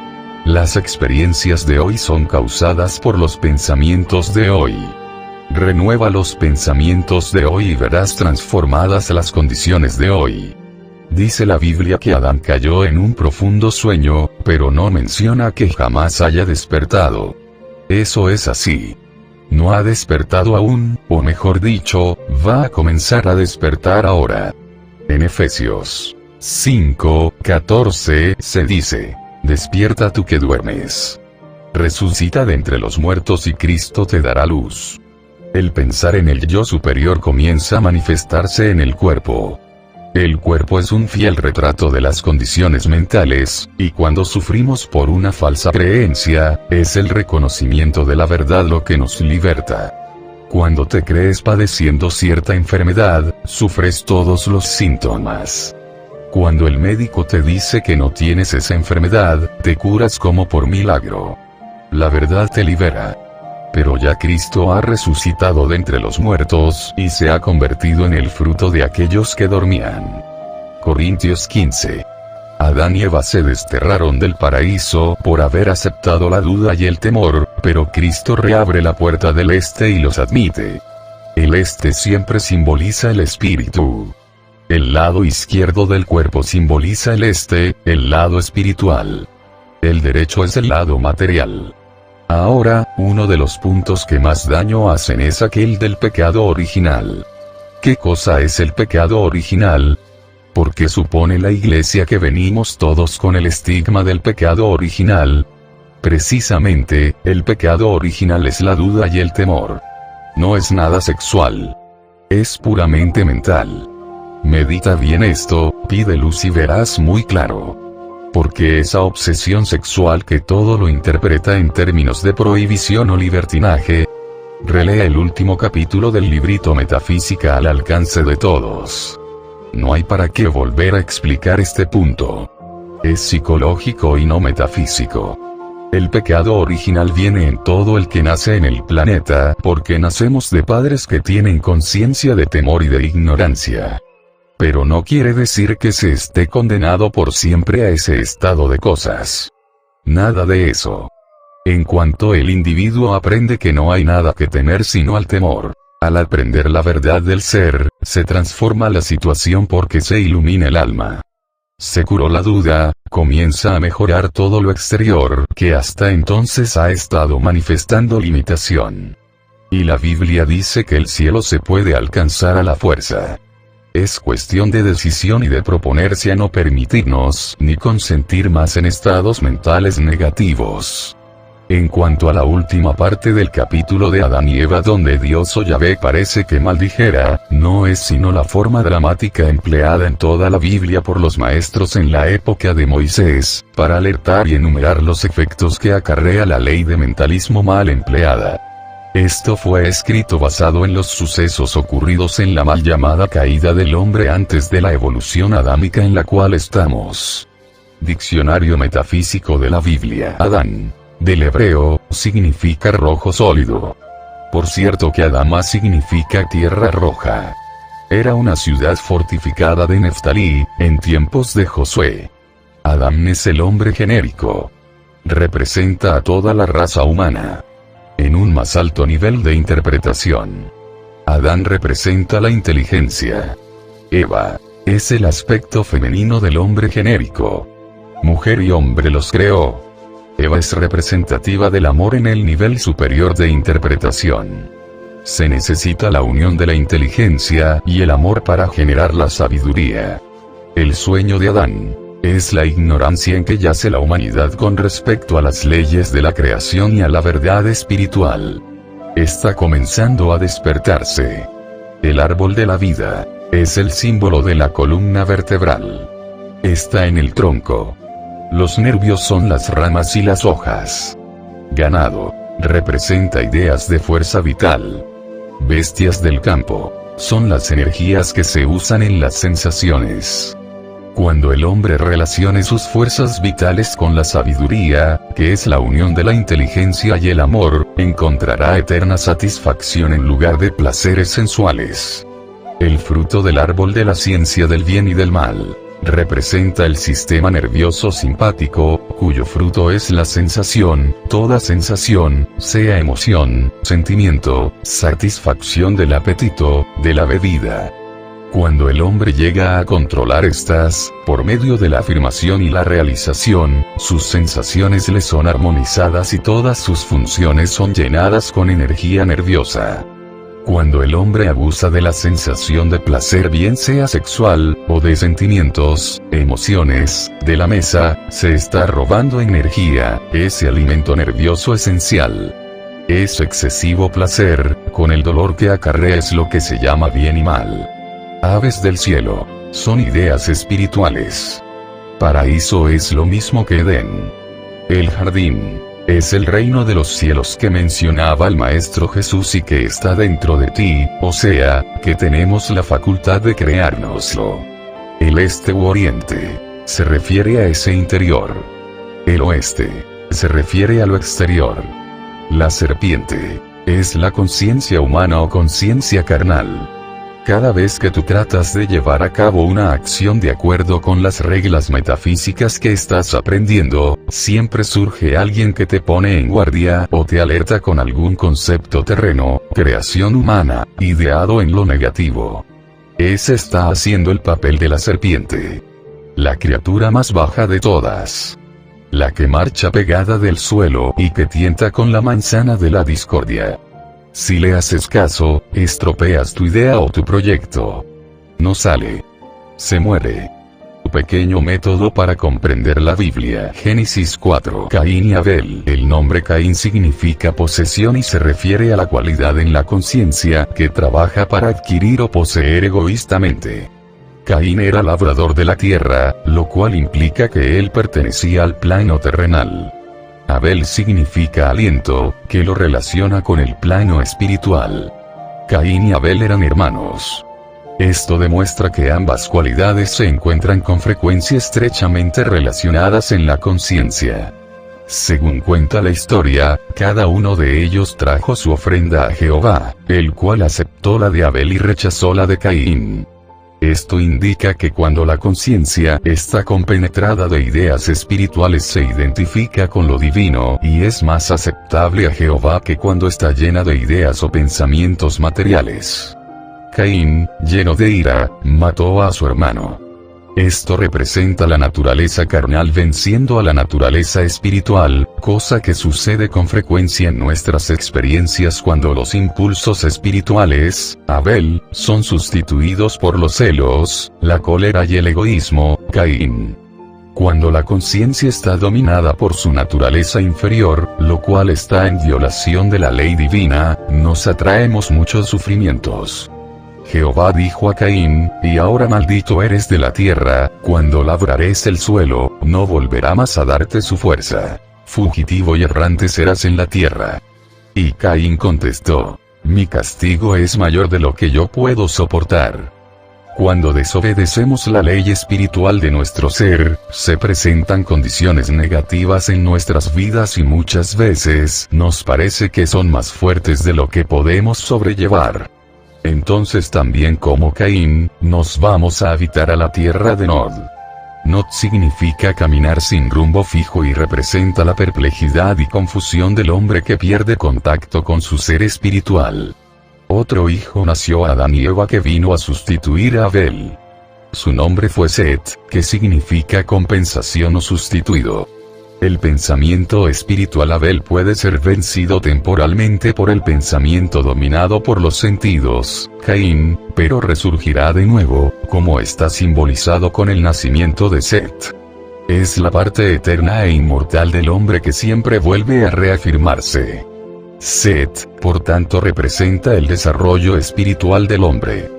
Las experiencias de hoy son causadas por los pensamientos de hoy. Renueva los pensamientos de hoy y verás transformadas las condiciones de hoy. Dice la Biblia que Adán cayó en un profundo sueño, pero no menciona que jamás haya despertado. Eso es así. No ha despertado aún, o mejor dicho, va a comenzar a despertar ahora. En Efesios 5:14 se dice, despierta tú que duermes. Resucita de entre los muertos y Cristo te dará luz. El pensar en el yo superior comienza a manifestarse en el cuerpo. El cuerpo es un fiel retrato de las condiciones mentales, y cuando sufrimos por una falsa creencia, es el reconocimiento de la verdad lo que nos liberta. Cuando te crees padeciendo cierta enfermedad, sufres todos los síntomas. Cuando el médico te dice que no tienes esa enfermedad, te curas como por milagro. La verdad te libera. Pero ya Cristo ha resucitado de entre los muertos, y se ha convertido en el fruto de aquellos que dormían. Corintios 15. Adán y Eva se desterraron del paraíso por haber aceptado la duda y el temor, pero Cristo reabre la puerta del este y los admite. El este siempre simboliza el espíritu. El lado izquierdo del cuerpo simboliza el lado espiritual. El derecho es el lado material. Ahora, uno de los puntos que más daño hacen es aquel del pecado original. ¿Qué cosa es el pecado original? Porque supone la Iglesia que venimos todos con el estigma del pecado original. Precisamente, el pecado original es la duda y el temor. No es nada sexual. Es puramente mental. Medita bien esto, pide luz y verás muy claro. Porque esa obsesión sexual que todo lo interpreta en términos de prohibición o libertinaje. Relea el último capítulo del librito Metafísica al alcance de todos. No hay para qué volver a explicar este punto. Es psicológico y no metafísico. El pecado original viene en todo el que nace en el planeta, porque nacemos de padres que tienen conciencia de temor y de ignorancia. Pero no quiere decir que se esté condenado por siempre a ese estado de cosas. Nada de eso. En cuanto el individuo aprende que no hay nada que temer sino al temor, al aprender la verdad del ser, se transforma la situación porque se ilumina el alma. Se curó la duda, comienza a mejorar todo lo exterior, que hasta entonces ha estado manifestando limitación. Y la Biblia dice que el cielo se puede alcanzar a la fuerza. Es cuestión de decisión y de proponerse a no permitirnos ni consentir más en estados mentales negativos. En cuanto a la última parte del capítulo de Adán y Eva donde Dios o Yahvé parece que maldijera, no es sino la forma dramática empleada en toda la Biblia por los maestros en la época de Moisés, para alertar y enumerar los efectos que acarrea la ley de mentalismo mal empleada. Esto fue escrito basado en los sucesos ocurridos en la mal llamada caída del hombre antes de la evolución adámica en la cual estamos. Diccionario metafísico de la Biblia. Adán, del hebreo, significa rojo sólido. Por cierto que Adama significa tierra roja. Era una ciudad fortificada de Neftalí, en tiempos de Josué. Adán es el hombre genérico. Representa a toda la raza humana. En un más alto nivel de interpretación. Adán representa la inteligencia. Eva es el aspecto femenino del hombre genérico. Mujer y hombre los creó. Eva es representativa del amor en el nivel superior de interpretación. Se necesita la unión de la inteligencia y el amor para generar la sabiduría. El sueño de Adán es la ignorancia en que yace la humanidad con respecto a las leyes de la creación y a la verdad espiritual. Está comenzando a despertarse. El árbol de la vida es el símbolo de la columna vertebral. Está en el tronco. Los nervios son las ramas y las hojas. Ganado representa ideas de fuerza vital. Bestias del campo son las energías que se usan en las sensaciones. Cuando el hombre relacione sus fuerzas vitales con la sabiduría, que es la unión de la inteligencia y el amor, encontrará eterna satisfacción en lugar de placeres sensuales. El fruto del árbol de la ciencia del bien y del mal representa el sistema nervioso simpático, cuyo fruto es la sensación, toda sensación, sea emoción, sentimiento, satisfacción del apetito, de la bebida. Cuando el hombre llega a controlar estas, por medio de la afirmación y la realización, sus sensaciones le son armonizadas y todas sus funciones son llenadas con energía nerviosa. Cuando el hombre abusa de la sensación de placer, bien sea sexual, o de sentimientos, emociones, de la mesa, se está robando energía, ese alimento nervioso esencial. Ese excesivo placer, con el dolor que acarrea, es lo que se llama bien y mal. Aves del cielo son ideas espirituales. Paraíso es lo mismo que Edén. El jardín es el reino de los cielos que mencionaba el Maestro Jesús y que está dentro de ti, o sea, que tenemos la facultad de creárnoslo. El este u oriente se refiere a ese interior. El oeste se refiere a lo exterior. La serpiente es la conciencia humana o conciencia carnal. Cada vez que tú tratas de llevar a cabo una acción de acuerdo con las reglas metafísicas que estás aprendiendo, siempre surge alguien que te pone en guardia o te alerta con algún concepto terreno, creación humana, ideado en lo negativo. Ese está haciendo el papel de la serpiente. La criatura más baja de todas. La que marcha pegada del suelo y que tienta con la manzana de la discordia. Si le haces caso, estropeas tu idea o tu proyecto. No sale. Se muere. Pequeño método para comprender la Biblia. Génesis 4. Caín y Abel. El nombre Caín significa posesión y se refiere a la cualidad en la conciencia que trabaja para adquirir o poseer egoístamente. Caín era labrador de la tierra, lo cual implica que él pertenecía al plano terrenal. Abel significa aliento, que lo relaciona con el plano espiritual. Caín y Abel eran hermanos. Esto demuestra que ambas cualidades se encuentran con frecuencia estrechamente relacionadas en la conciencia. Según cuenta la historia, cada uno de ellos trajo su ofrenda a Jehová, el cual aceptó la de Abel y rechazó la de Caín. Esto indica que cuando la conciencia está compenetrada de ideas espirituales se identifica con lo divino y es más aceptable a Jehová que cuando está llena de ideas o pensamientos materiales. Caín, lleno de ira, mató a su hermano. Esto representa la naturaleza carnal venciendo a la naturaleza espiritual, cosa que sucede con frecuencia en nuestras experiencias cuando los impulsos espirituales, Abel, son sustituidos por los celos, la cólera y el egoísmo, Caín. Cuando la conciencia está dominada por su naturaleza inferior, lo cual está en violación de la ley divina, nos atraemos muchos sufrimientos. Jehová dijo a Caín, y ahora maldito eres de la tierra, cuando labrares el suelo, no volverá más a darte su fuerza. Fugitivo y errante serás en la tierra. Y Caín contestó, mi castigo es mayor de lo que yo puedo soportar. Cuando desobedecemos la ley espiritual de nuestro ser, se presentan condiciones negativas en nuestras vidas y muchas veces nos parece que son más fuertes de lo que podemos sobrellevar. Entonces también como Caín, nos vamos a habitar a la tierra de Nod. Nod significa caminar sin rumbo fijo y representa la perplejidad y confusión del hombre que pierde contacto con su ser espiritual. Otro hijo nació a Adán y Eva que vino a sustituir a Abel. Su nombre fue Set, que significa compensación o sustituido. El pensamiento espiritual Abel puede ser vencido temporalmente por el pensamiento dominado por los sentidos, Caín, pero resurgirá de nuevo, como está simbolizado con el nacimiento de Set. Es la parte eterna e inmortal del hombre que siempre vuelve a reafirmarse. Set, por tanto, representa el desarrollo espiritual del hombre.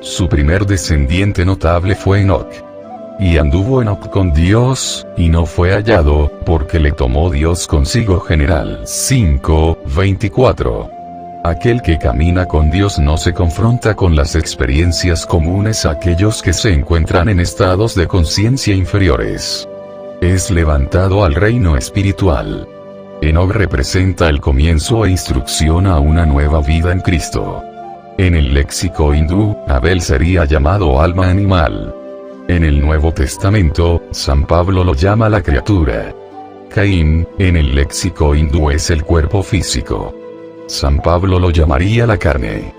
Su primer descendiente notable fue Enoc. Y anduvo Enoc con Dios, y no fue hallado, porque le tomó Dios consigo. General 5:24. Aquel que camina con Dios no se confronta con las experiencias comunes a aquellos que se encuentran en estados de conciencia inferiores. Es levantado al reino espiritual. Enoc representa el comienzo e instrucción a una nueva vida en Cristo. En el léxico hindú, Abel sería llamado alma animal. En el Nuevo Testamento, San Pablo lo llama la criatura. Caín, en el léxico hindú es el cuerpo físico. San Pablo lo llamaría la carne.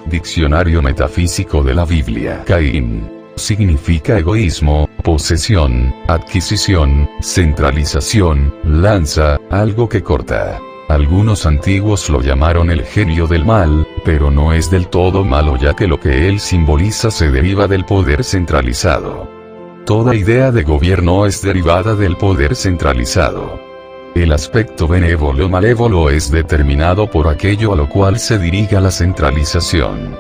Diccionario metafísico de la Biblia. Caín significa egoísmo, posesión, adquisición, centralización, lanza, algo que corta. Algunos antiguos lo llamaron el genio del mal, pero no es del todo malo ya que lo que él simboliza se deriva del poder centralizado. Toda idea de gobierno es derivada del poder centralizado. El aspecto benévolo o malévolo es determinado por aquello a lo cual se dirija la centralización.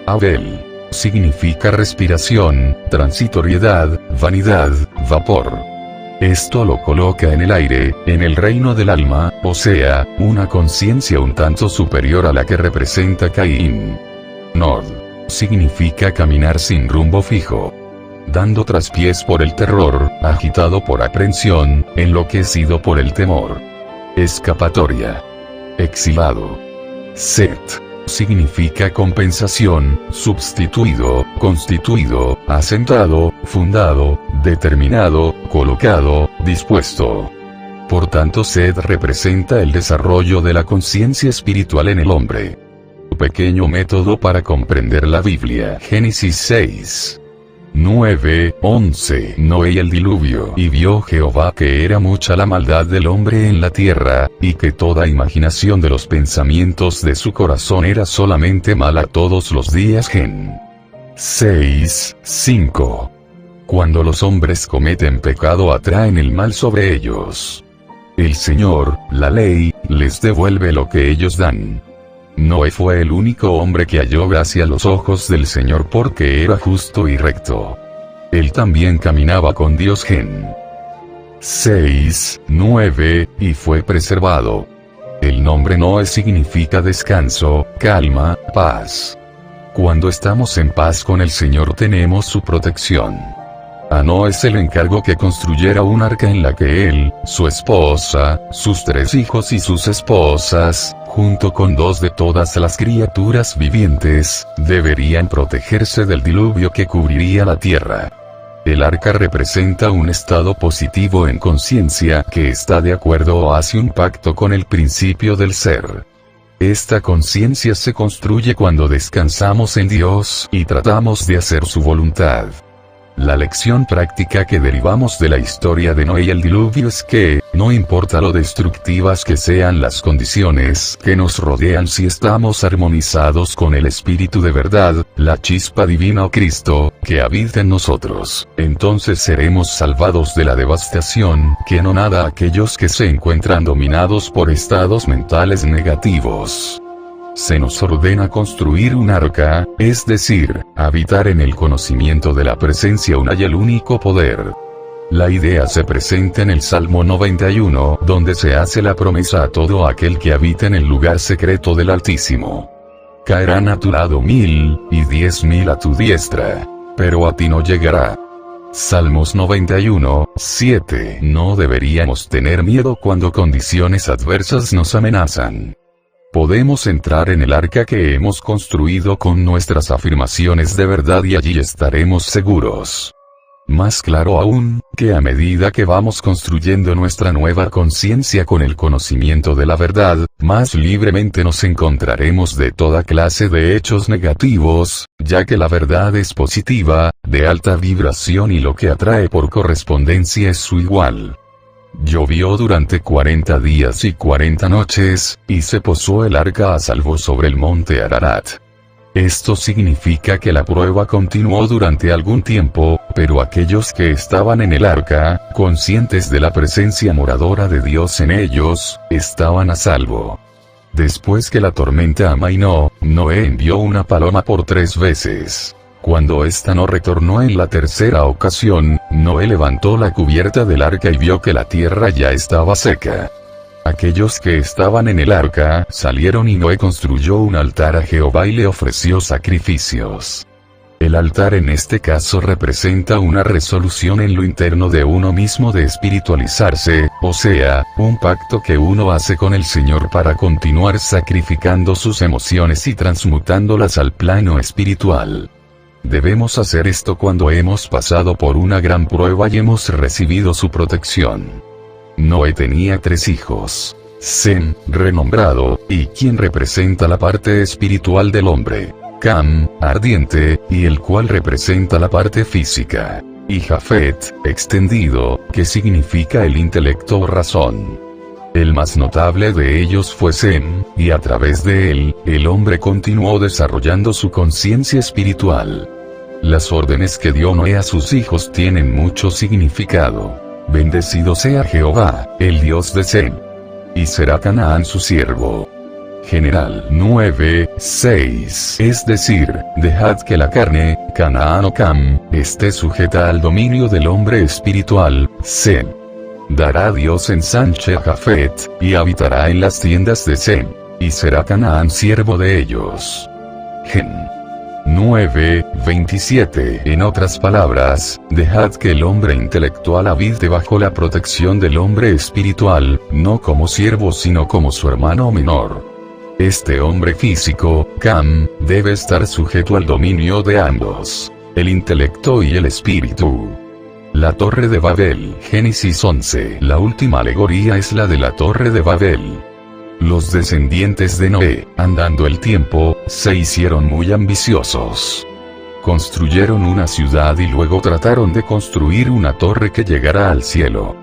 Abel significa respiración, transitoriedad, vanidad, vapor. Esto lo coloca en el aire, en el reino del alma, o sea, una conciencia un tanto superior a la que representa Caín. Nod significa caminar sin rumbo fijo. Dando traspiés por el terror, agitado por aprensión, enloquecido por el temor. Escapatoria. Exilado. Set significa compensación, sustituido, constituido, asentado, fundado, determinado, colocado, dispuesto. Por tanto, Set representa el desarrollo de la conciencia espiritual en el hombre. pequeño método para comprender la Biblia. Génesis 6. 9, 11. Noé y el diluvio. Y vio Jehová que era mucha la maldad del hombre en la tierra, y que toda imaginación de los pensamientos de su corazón era solamente mala todos los días. Gen. 6, 5. Cuando los hombres cometen pecado atraen el mal sobre ellos. El Señor, la ley, les devuelve lo que ellos dan. Noé fue el único hombre que halló gracia a los ojos del Señor porque era justo y recto. Él también caminaba con Dios. Gen. 6, 9, y fue preservado. El nombre Noé significa descanso, calma, paz. Cuando estamos en paz con el Señor tenemos su protección. A Noé se le encargó que construyera un arca en la que él, su esposa, sus 3 hijos y sus esposas, junto con 2 de todas las criaturas vivientes, deberían protegerse del diluvio que cubriría la tierra. El arca representa un estado positivo en conciencia que está de acuerdo o hace un pacto con el principio del ser. Esta conciencia se construye cuando descansamos en Dios y tratamos de hacer su voluntad. La lección práctica que derivamos de la historia de Noé y el diluvio es que, no importa lo destructivas que sean las condiciones que nos rodean, si estamos armonizados con el Espíritu de verdad, la chispa divina o Cristo, que habita en nosotros, entonces seremos salvados de la devastación que anonada a aquellos que se encuentran dominados por estados mentales negativos. Se nos ordena construir un arca, es decir, habitar en el conocimiento de la presencia una y el único poder. La idea se presenta en el Salmo 91, donde se hace la promesa a todo aquel que habita en el lugar secreto del Altísimo. Caerán a tu lado 1000, y 10.000 a tu diestra, pero a ti no llegará. Salmos 91, 7. No deberíamos tener miedo cuando condiciones adversas nos amenazan. Podemos entrar en el arca que hemos construido con nuestras afirmaciones de verdad y allí estaremos seguros. Más claro aún, que a medida que vamos construyendo nuestra nueva conciencia con el conocimiento de la verdad, más libremente nos encontraremos de toda clase de hechos negativos, ya que la verdad es positiva, de alta vibración y lo que atrae por correspondencia es su igual. Llovió durante 40 días y 40 noches, y se posó el arca a salvo sobre el monte Ararat. Esto significa que la prueba continuó durante algún tiempo, pero aquellos que estaban en el arca, conscientes de la presencia moradora de Dios en ellos, estaban a salvo. Después que la tormenta amainó, Noé envió una paloma por 3 veces. Cuando ésta no retornó en la tercera ocasión, Noé levantó la cubierta del arca y vio que la tierra ya estaba seca. Aquellos que estaban en el arca salieron y Noé construyó un altar a Jehová y le ofreció sacrificios. El altar en este caso representa una resolución en lo interno de uno mismo de espiritualizarse, o sea, un pacto que uno hace con el Señor para continuar sacrificando sus emociones y transmutándolas al plano espiritual. Debemos hacer esto cuando hemos pasado por una gran prueba y hemos recibido su protección. Noé tenía 3 hijos. Sem, renombrado, y quien representa la parte espiritual del hombre. Cam, ardiente, y el cual representa la parte física. Y Jafet, extendido, que significa el intelecto o razón. El más notable de ellos fue Sem, y a través de él, el hombre continuó desarrollando su conciencia espiritual. Las órdenes que dio Noé a sus hijos tienen mucho significado. Bendecido sea Jehová, el Dios de Sem. Y será Canaán su siervo. General 9, 6. Es decir, dejad que la carne, Canaán o Cam, esté sujeta al dominio del hombre espiritual, Sem. Dará Dios ensanche a Jafet, y habitará en las tiendas de Sem. Y será Canaán siervo de ellos. Gen. 9, 27. En otras palabras, dejad que el hombre intelectual habite bajo la protección del hombre espiritual, no como siervo sino como su hermano menor. Este hombre físico, Cam, debe estar sujeto al dominio de ambos, el intelecto y el espíritu. La Torre de Babel. Génesis 11. La última alegoría es la de la Torre de Babel. Los descendientes de Noé, andando el tiempo, se hicieron muy ambiciosos. Construyeron una ciudad y luego trataron de construir una torre que llegara al cielo.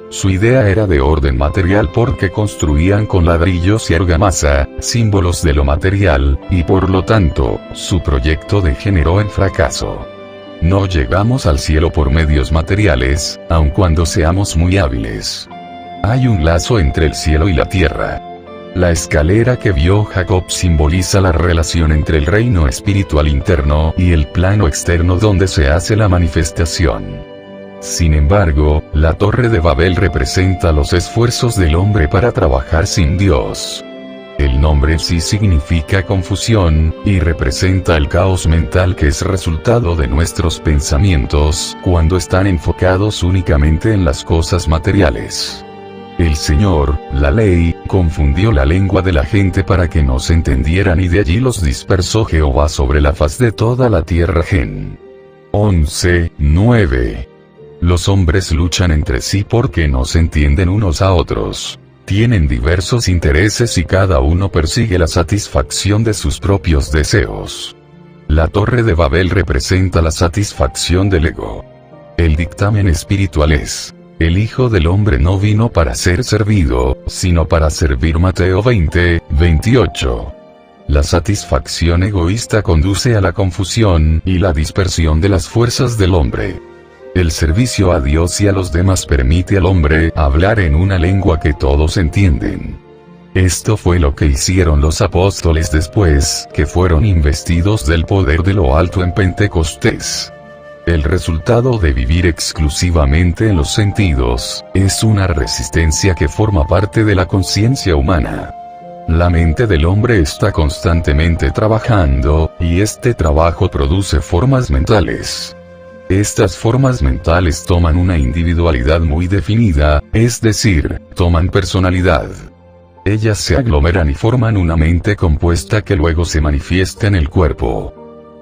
Su idea era de orden material porque construían con ladrillos y argamasa, símbolos de lo material, y por lo tanto, su proyecto degeneró en fracaso. No llegamos al cielo por medios materiales, aun cuando seamos muy hábiles. Hay un lazo entre el cielo y la tierra. La escalera que vio Jacob simboliza la relación entre el reino espiritual interno y el plano externo donde se hace la manifestación. Sin embargo, la Torre de Babel representa los esfuerzos del hombre para trabajar sin Dios. El nombre en sí significa confusión, y representa el caos mental que es resultado de nuestros pensamientos, cuando están enfocados únicamente en las cosas materiales. El Señor, la ley, confundió la lengua de la gente para que no se entendieran y de allí los dispersó Jehová sobre la faz de toda la tierra. Gen. 11:9. Los hombres luchan entre sí porque no se entienden unos a otros. Tienen diversos intereses y cada uno persigue la satisfacción de sus propios deseos. La Torre de Babel representa la satisfacción del ego. El dictamen espiritual es: el Hijo del Hombre no vino para ser servido, sino para servir. Mateo 20:28. La satisfacción egoísta conduce a la confusión y la dispersión de las fuerzas del hombre. El servicio a Dios y a los demás permite al hombre hablar en una lengua que todos entienden. Esto fue lo que hicieron los apóstoles después que fueron investidos del poder de lo alto en Pentecostés. El resultado de vivir exclusivamente en los sentidos es una resistencia que forma parte de la conciencia humana. La mente del hombre está constantemente trabajando, y este trabajo produce formas mentales. Estas formas mentales toman una individualidad muy definida, es decir, toman personalidad. Ellas se aglomeran y forman una mente compuesta que luego se manifiesta en el cuerpo.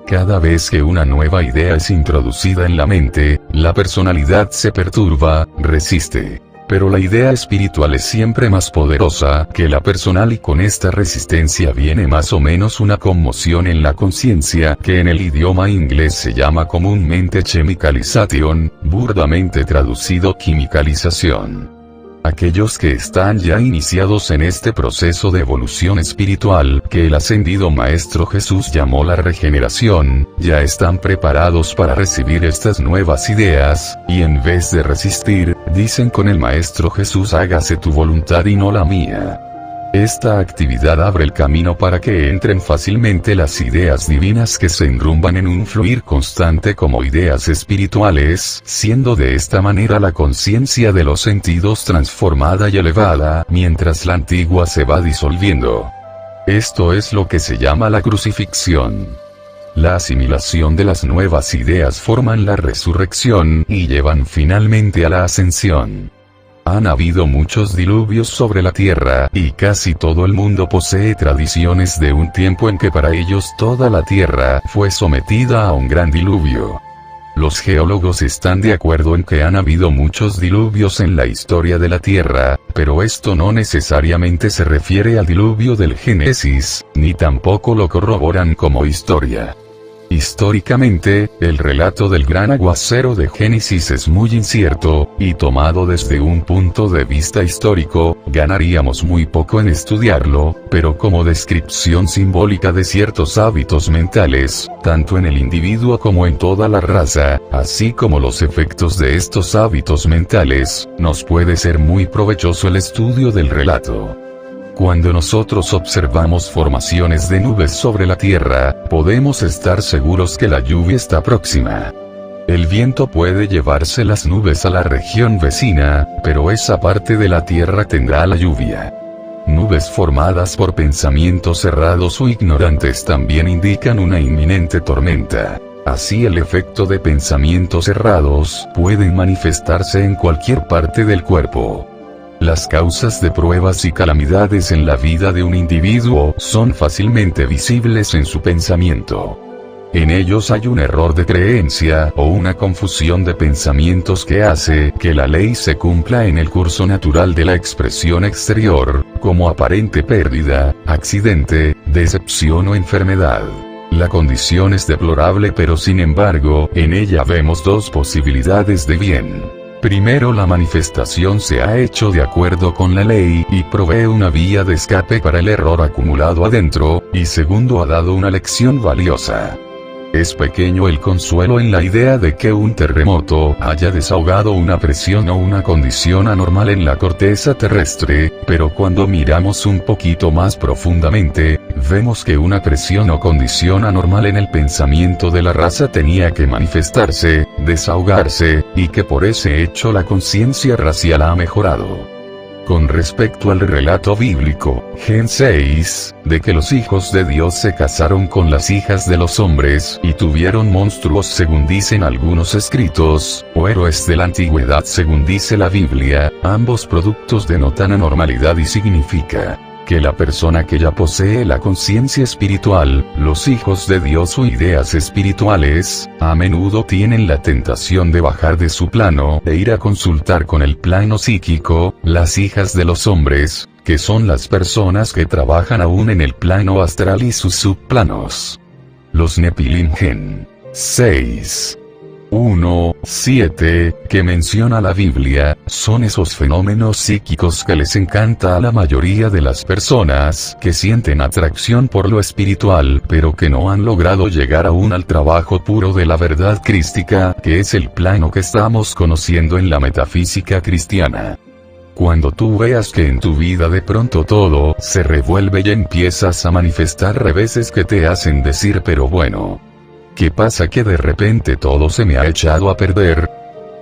Cada vez que una nueva idea es introducida en la mente, la personalidad se perturba, resiste. Pero la idea espiritual es siempre más poderosa que la personal y con esta resistencia viene más o menos una conmoción en la conciencia que en el idioma inglés se llama comúnmente chemicalization, burdamente traducido quimicalización. Aquellos que están ya iniciados en este proceso de evolución espiritual que el ascendido Maestro Jesús llamó la regeneración, ya están preparados para recibir estas nuevas ideas, y en vez de resistir, dicen con el Maestro Jesús: hágase tu voluntad y no la mía. Esta actividad abre el camino para que entren fácilmente las ideas divinas que se enrumban en un fluir constante como ideas espirituales, siendo de esta manera la conciencia de los sentidos transformada y elevada, mientras la antigua se va disolviendo. Esto es lo que se llama la crucifixión. La asimilación de las nuevas ideas forman la resurrección y llevan finalmente a la ascensión. Han habido muchos diluvios sobre la tierra, y casi todo el mundo posee tradiciones de un tiempo en que para ellos toda la tierra fue sometida a un gran diluvio. Los geólogos están de acuerdo en que han habido muchos diluvios en la historia de la tierra, pero esto no necesariamente se refiere al diluvio del Génesis, ni tampoco lo corroboran como historia. Históricamente, el relato del gran aguacero de Génesis es muy incierto, y tomado desde un punto de vista histórico, ganaríamos muy poco en estudiarlo, pero como descripción simbólica de ciertos hábitos mentales, tanto en el individuo como en toda la raza, así como los efectos de estos hábitos mentales, nos puede ser muy provechoso el estudio del relato. Cuando nosotros observamos formaciones de nubes sobre la tierra, podemos estar seguros que la lluvia está próxima. El viento puede llevarse las nubes a la región vecina, pero esa parte de la tierra tendrá la lluvia. Nubes formadas por pensamientos cerrados o ignorantes también indican una inminente tormenta. Así el efecto de pensamientos cerrados puede manifestarse en cualquier parte del cuerpo. Las causas de pruebas y calamidades en la vida de un individuo son fácilmente visibles en su pensamiento. En ellos hay un error de creencia o una confusión de pensamientos que hace que la ley se cumpla en el curso natural de la expresión exterior, como aparente pérdida, accidente, decepción o enfermedad. La condición es deplorable, pero sin embargo, en ella vemos dos posibilidades de bien. Primero, la manifestación se ha hecho de acuerdo con la ley, y provee una vía de escape para el error acumulado adentro, y segundo, ha dado una lección valiosa. Es pequeño el consuelo en la idea de que un terremoto haya desahogado una presión o una condición anormal en la corteza terrestre, pero cuando miramos un poquito más profundamente, vemos que una presión o condición anormal en el pensamiento de la raza tenía que manifestarse, desahogarse, y que por ese hecho la conciencia racial ha mejorado. Con respecto al relato bíblico, Gen 6, de que los hijos de Dios se casaron con las hijas de los hombres, y tuvieron monstruos según dicen algunos escritos, o héroes de la antigüedad según dice la Biblia, ambos productos denotan anormalidad y significa que la persona que ya posee la conciencia espiritual, los hijos de Dios o ideas espirituales, a menudo tienen la tentación de bajar de su plano e ir a consultar con el plano psíquico, las hijas de los hombres, que son las personas que trabajan aún en el plano astral y sus subplanos. Los Nepilim Gen 6. 1:7, que menciona la Biblia, son esos fenómenos psíquicos que les encanta a la mayoría de las personas que sienten atracción por lo espiritual pero que no han logrado llegar aún al trabajo puro de la verdad crística, que es el plano que estamos conociendo en la metafísica cristiana. Cuando tú veas que en tu vida de pronto todo se revuelve y empiezas a manifestar reveses que te hacen decir pero bueno, ¿qué pasa que de repente todo se me ha echado a perder?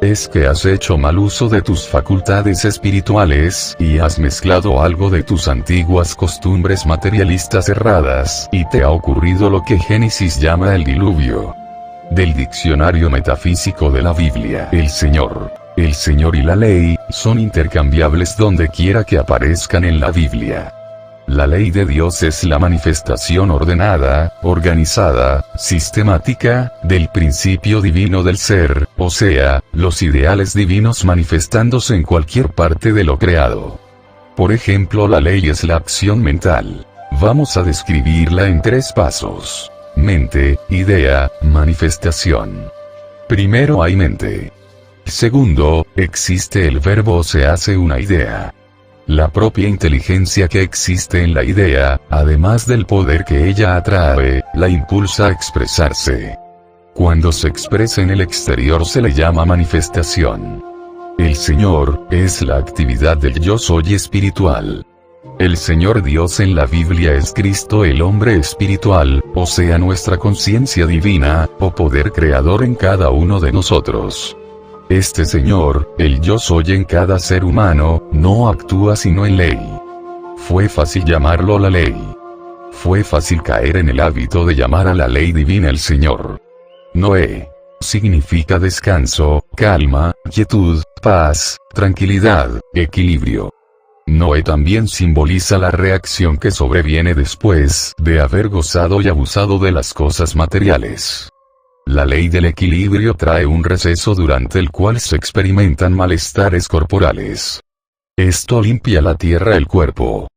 Es que has hecho mal uso de tus facultades espirituales, y has mezclado algo de tus antiguas costumbres materialistas erradas, y te ha ocurrido lo que Génesis llama el diluvio. Del diccionario metafísico de la Biblia, el Señor y la ley, son intercambiables donde quiera que aparezcan en la Biblia. La ley de Dios es la manifestación ordenada, organizada, sistemática, del principio divino del ser, o sea, los ideales divinos manifestándose en cualquier parte de lo creado. Por ejemplo, la ley es la acción mental. Vamos a describirla en 3 pasos. Mente, idea, manifestación. Primero hay mente. Segundo, existe el verbo o se hace una idea. La propia inteligencia que existe en la idea, además del poder que ella atrae, la impulsa a expresarse. Cuando se expresa en el exterior se le llama manifestación. El Señor es la actividad del yo soy espiritual. El Señor Dios en la Biblia es Cristo, el hombre espiritual, o sea, nuestra conciencia divina, o poder creador en cada uno de nosotros. Este Señor, el yo soy en cada ser humano, no actúa sino en ley. Fue fácil llamarlo la ley. Fue fácil caer en el hábito de llamar a la ley divina el Señor. Noé significa descanso, calma, quietud, paz, tranquilidad, equilibrio. Noé también simboliza la reacción que sobreviene después de haber gozado y abusado de las cosas materiales. La ley del equilibrio trae un receso durante el cual se experimentan malestares corporales. Esto limpia la tierra, el cuerpo.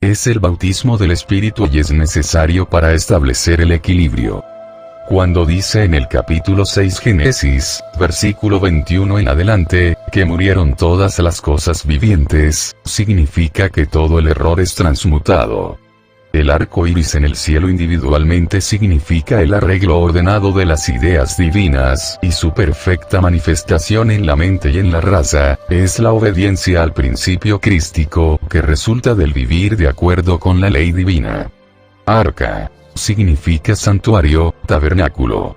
Es el bautismo del Espíritu y es necesario para establecer el equilibrio. Cuando dice en el capítulo 6 Génesis, versículo 21 en adelante, que murieron todas las cosas vivientes, significa que todo el error es transmutado. El arco iris en el cielo individualmente significa el arreglo ordenado de las ideas divinas, y su perfecta manifestación en la mente y en la raza, es la obediencia al principio crístico, que resulta del vivir de acuerdo con la ley divina. Arca significa santuario, tabernáculo.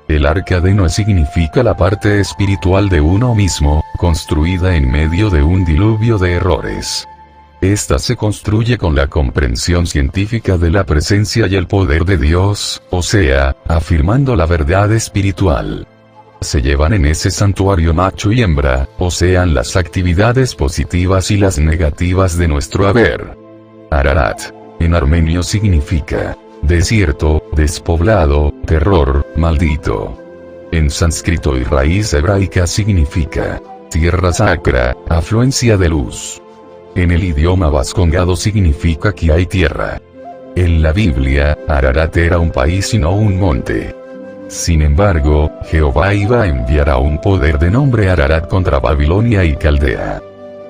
El arca de Noé significa la parte espiritual de uno mismo, construida en medio de un diluvio de errores. Esta se construye con la comprensión científica de la presencia y el poder de Dios, o sea, afirmando la verdad espiritual. Se llevan en ese santuario macho y hembra, o sean las actividades positivas y las negativas de nuestro haber. Ararat, en armenio significa desierto, despoblado, terror, maldito. En sánscrito y raíz hebraica significa tierra sacra, afluencia de luz. en el idioma vascongado significa que hay tierra. En la Biblia, Ararat era un país y no un monte. Sin embargo, Jehová iba a enviar a un poder de nombre Ararat contra Babilonia y Caldea.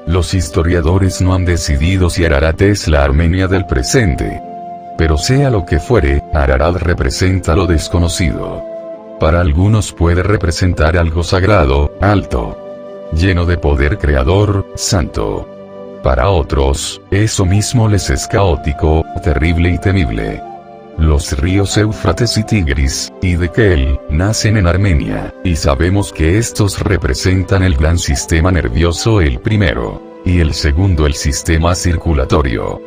Los historiadores no han decidido si Ararat es la Armenia del presente. Pero sea lo que fuere, Ararat representa lo desconocido. Para algunos puede representar algo sagrado, alto, lleno de poder creador, santo. Para otros, eso mismo les es caótico, terrible y temible. Los ríos Éufrates y Tigris, y Dekel, nacen en Armenia, y sabemos que estos representan el gran sistema nervioso el primero, y el segundo el sistema circulatorio.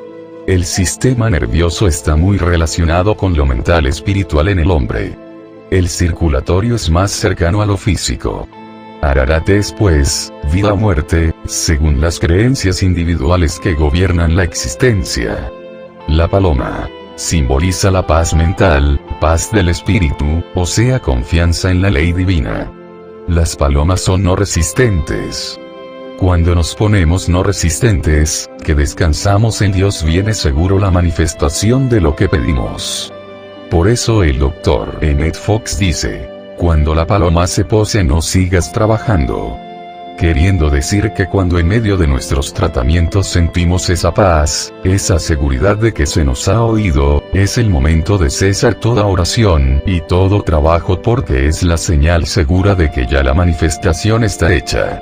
El sistema nervioso está muy relacionado con lo mental espiritual en el hombre. El circulatorio es más cercano a lo físico. Ararat es pues, vida o muerte, según las creencias individuales que gobiernan la existencia. La paloma simboliza la paz mental, paz del espíritu, o sea confianza en la ley divina. Las palomas son no resistentes. Cuando nos ponemos no resistentes, que descansamos en Dios, viene seguro la manifestación de lo que pedimos. Por eso el Dr. Emmett Fox dice, cuando la paloma se pose no sigas trabajando. Queriendo decir que cuando en medio de nuestros tratamientos sentimos esa paz, esa seguridad de que se nos ha oído, es el momento de cesar toda oración y todo trabajo, porque es la señal segura de que ya la manifestación está hecha.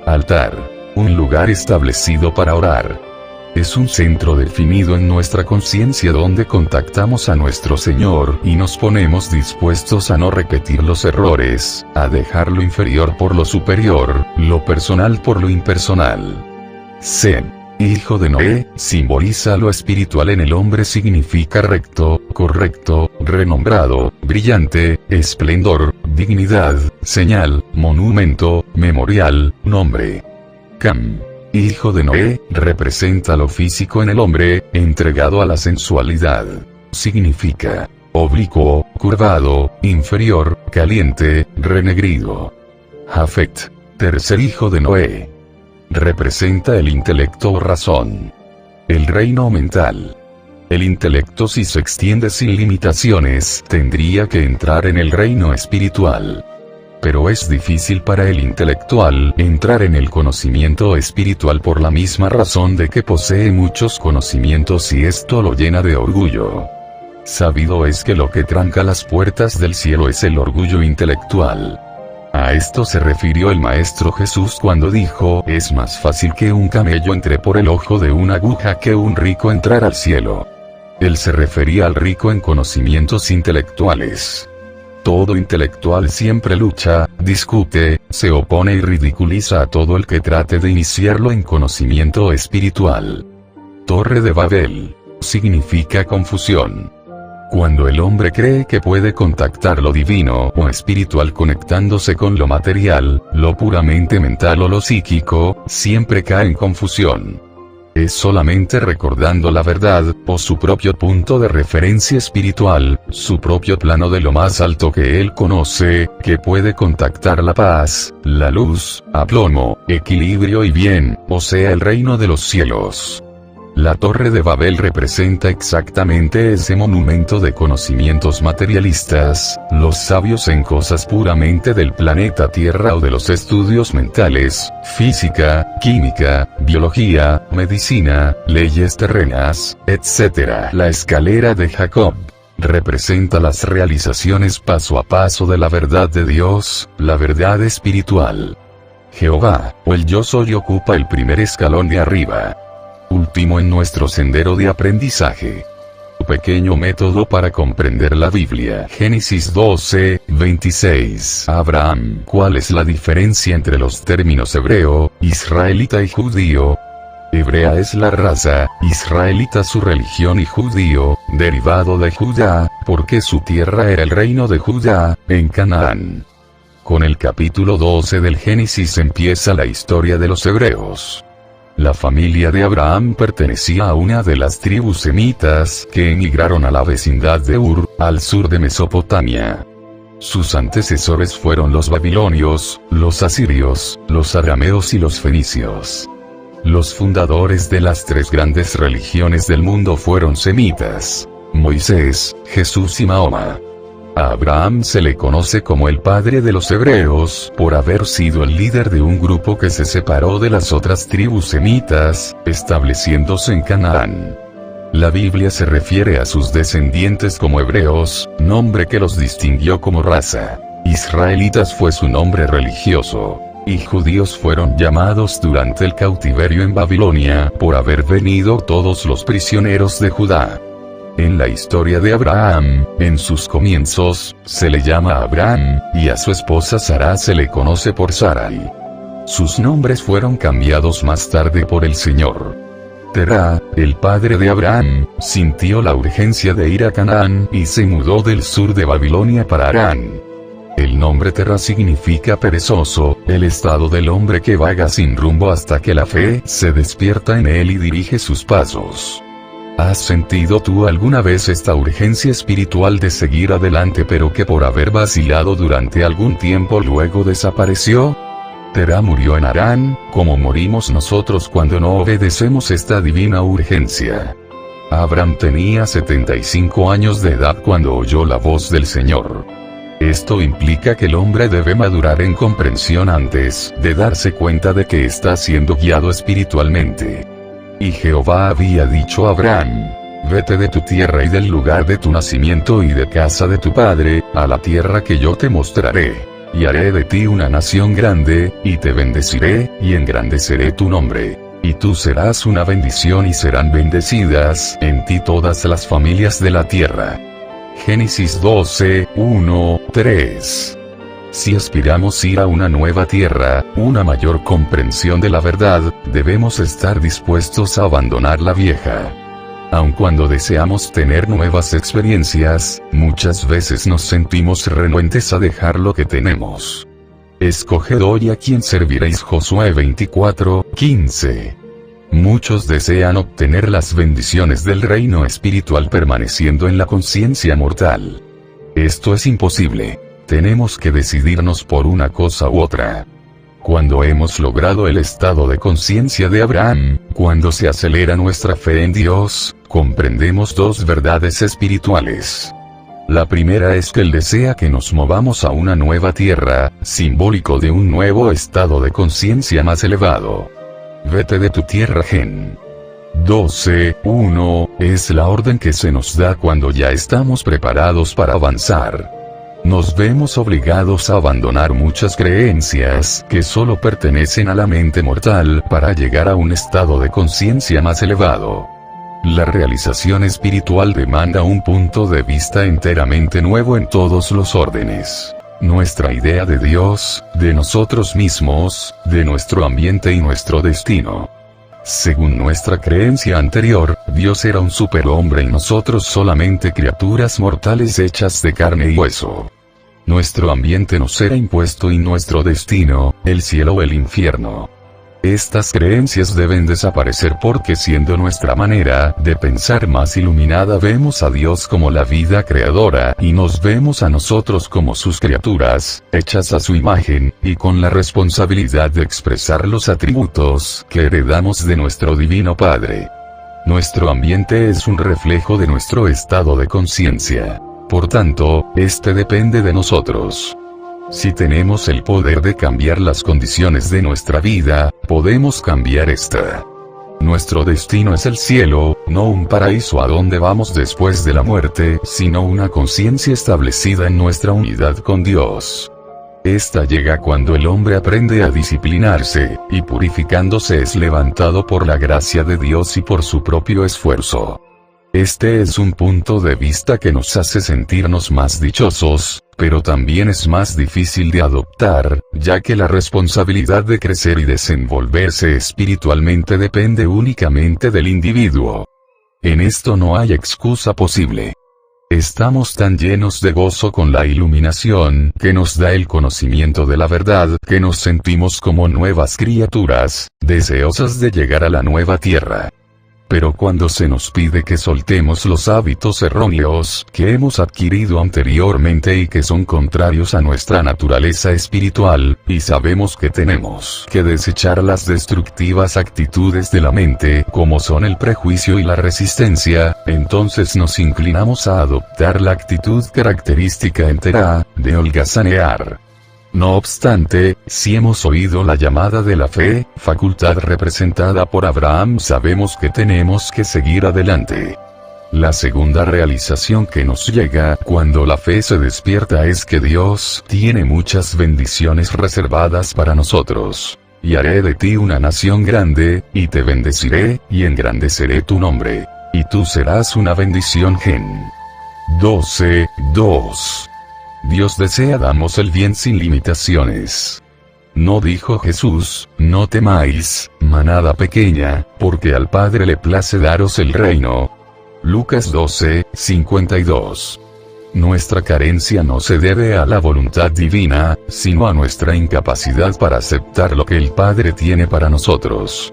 Altar, un lugar establecido para orar. Es un centro definido en nuestra conciencia donde contactamos a nuestro Señor y nos ponemos dispuestos a no repetir los errores, a dejar lo inferior por lo superior, lo personal por lo impersonal. Sem, hijo de Noé, simboliza lo espiritual en el hombre, significa recto, correcto, renombrado, brillante, esplendor, dignidad, señal, monumento, memorial, nombre. Cam, hijo de Noé, representa lo físico en el hombre, entregado a la sensualidad. Significa oblicuo, curvado, inferior, caliente, renegrido. Jafet, tercer hijo de Noé, representa el intelecto o razón. El reino mental. El intelecto, si se extiende sin limitaciones, tendría que entrar en el reino espiritual. Pero es difícil para el intelectual entrar en el conocimiento espiritual por la misma razón de que posee muchos conocimientos y esto lo llena de orgullo. Sabido es que lo que tranca las puertas del cielo es el orgullo intelectual. A esto se refirió el Maestro Jesús cuando dijo, es más fácil que un camello entre por el ojo de una aguja que un rico entrar al cielo. Él se refería al rico en conocimientos intelectuales. Todo intelectual siempre lucha, discute, se opone y ridiculiza a todo el que trate de iniciarlo en conocimiento espiritual. Torre de Babel. Significa confusión. Cuando el hombre cree que puede contactar lo divino o espiritual conectándose con lo material, lo puramente mental o lo psíquico, siempre cae en confusión. Es solamente recordando la verdad, o su propio punto de referencia espiritual, su propio plano de lo más alto que él conoce, que puede contactar la paz, la luz, aplomo, equilibrio y bien, o sea el reino de los cielos. La Torre de Babel representa exactamente ese monumento de conocimientos materialistas, los sabios en cosas puramente del planeta Tierra o de los estudios mentales, física, química, biología, medicina, leyes terrenas, etc. La escalera de Jacob representa las realizaciones paso a paso de la verdad de Dios, la verdad espiritual. Jehová, o el Yo Soy, ocupa el primer escalón de arriba. Último en nuestro sendero de aprendizaje. Pequeño método para comprender la Biblia. Génesis 12, 26. Abraham. ¿Cuál es la diferencia entre los términos hebreo, israelita y judío? Hebrea es la raza, israelita su religión y judío, derivado de Judá, porque su tierra era el reino de Judá, en Canaán. Con el capítulo 12 del Génesis empieza la historia de los hebreos. La familia de Abraham pertenecía a una de las tribus semitas que emigraron a la vecindad de Ur, al sur de Mesopotamia. Sus antecesores fueron los babilonios, los asirios, los arameos y los fenicios. Los fundadores de las tres grandes religiones del mundo fueron semitas: Moisés, Jesús y Mahoma. A Abraham se le conoce como el padre de los hebreos, por haber sido el líder de un grupo que se separó de las otras tribus semitas, estableciéndose en Canaán. La Biblia se refiere a sus descendientes como hebreos, nombre que los distinguió como raza. Israelitas fue su nombre religioso. Y judíos fueron llamados durante el cautiverio en Babilonia, por haber venido todos los prisioneros de Judá. En la historia de Abraham, en sus comienzos, se le llama Abraham, y a su esposa Sara se le conoce por Sarai. Sus nombres fueron cambiados más tarde por el Señor. Terá, el padre de Abraham, sintió la urgencia de ir a Canaán y se mudó del sur de Babilonia para Harán. El nombre Terá significa perezoso, el estado del hombre que vaga sin rumbo hasta que la fe se despierta en él y dirige sus pasos. ¿Has sentido tú alguna vez esta urgencia espiritual de seguir adelante pero que por haber vacilado durante algún tiempo luego desapareció? Terá murió en Harán, como morimos nosotros cuando no obedecemos esta divina urgencia. Abraham tenía 75 años de edad cuando oyó la voz del Señor. Esto implica que el hombre debe madurar en comprensión antes de darse cuenta de que está siendo guiado espiritualmente. Y Jehová había dicho a Abraham: vete de tu tierra y del lugar de tu nacimiento y de casa de tu padre, a la tierra que yo te mostraré. Y haré de ti una nación grande, y te bendeciré, y engrandeceré tu nombre. Y tú serás una bendición y serán bendecidas en ti todas las familias de la tierra. Génesis 12, 1, 3. Si aspiramos ir a una nueva tierra, una mayor comprensión de la verdad, debemos estar dispuestos a abandonar la vieja. Aun cuando deseamos tener nuevas experiencias, muchas veces nos sentimos renuentes a dejar lo que tenemos. Escoged hoy a quién serviréis. Josué 24, 15. Muchos desean obtener las bendiciones del reino espiritual permaneciendo en la conciencia mortal. Esto es imposible. Tenemos que decidirnos por una cosa u otra. Cuando hemos logrado el estado de conciencia de Abraham, cuando se acelera nuestra fe en Dios, comprendemos dos verdades espirituales. La primera es que Él desea que nos movamos a una nueva tierra, simbólico de un nuevo estado de conciencia más elevado. Vete de tu tierra. Gen 12, 1, es la orden que se nos da cuando ya estamos preparados para avanzar. Nos vemos obligados a abandonar muchas creencias que solo pertenecen a la mente mortal para llegar a un estado de conciencia más elevado. La realización espiritual demanda un punto de vista enteramente nuevo en todos los órdenes. Nuestra idea de Dios, de nosotros mismos, de nuestro ambiente y nuestro destino. Según nuestra creencia anterior, Dios era un superhombre y nosotros solamente criaturas mortales hechas de carne y hueso. Nuestro ambiente nos era impuesto y nuestro destino, el cielo o el infierno. Estas creencias deben desaparecer porque siendo nuestra manera de pensar más iluminada vemos a Dios como la vida creadora y nos vemos a nosotros como sus criaturas, hechas a su imagen, y con la responsabilidad de expresar los atributos que heredamos de nuestro Divino Padre. Nuestro ambiente es un reflejo de nuestro estado de conciencia. Por tanto, este depende de nosotros. Si tenemos el poder de cambiar las condiciones de nuestra vida, podemos cambiar esta. Nuestro destino es el cielo, no un paraíso a donde vamos después de la muerte, sino una conciencia establecida en nuestra unidad con Dios. Esta llega cuando el hombre aprende a disciplinarse, y purificándose es levantado por la gracia de Dios y por su propio esfuerzo. Este es un punto de vista que nos hace sentirnos más dichosos, pero también es más difícil de adoptar, ya que la responsabilidad de crecer y desenvolverse espiritualmente depende únicamente del individuo. En esto no hay excusa posible. Estamos tan llenos de gozo con la iluminación que nos da el conocimiento de la verdad que nos sentimos como nuevas criaturas, deseosas de llegar a la nueva tierra. Pero cuando se nos pide que soltemos los hábitos erróneos que hemos adquirido anteriormente y que son contrarios a nuestra naturaleza espiritual, y sabemos que tenemos que desechar las destructivas actitudes de la mente, como son el prejuicio y la resistencia, entonces nos inclinamos a adoptar la actitud característica entera de holgazanear. No obstante, si hemos oído la llamada de la fe, facultad representada por Abraham, sabemos que tenemos que seguir adelante. La segunda realización que nos llega cuando la fe se despierta es que Dios tiene muchas bendiciones reservadas para nosotros. Y haré de ti una nación grande, y te bendeciré, y engrandeceré tu nombre. Y tú serás una bendición. Gen 12:2. Dios desea damos el bien sin limitaciones. ¿No dijo Jesús, no temáis, manada pequeña, porque al Padre le place daros el reino? Lucas 12:52. Nuestra carencia no se debe a la voluntad divina, sino a nuestra incapacidad para aceptar lo que el Padre tiene para nosotros.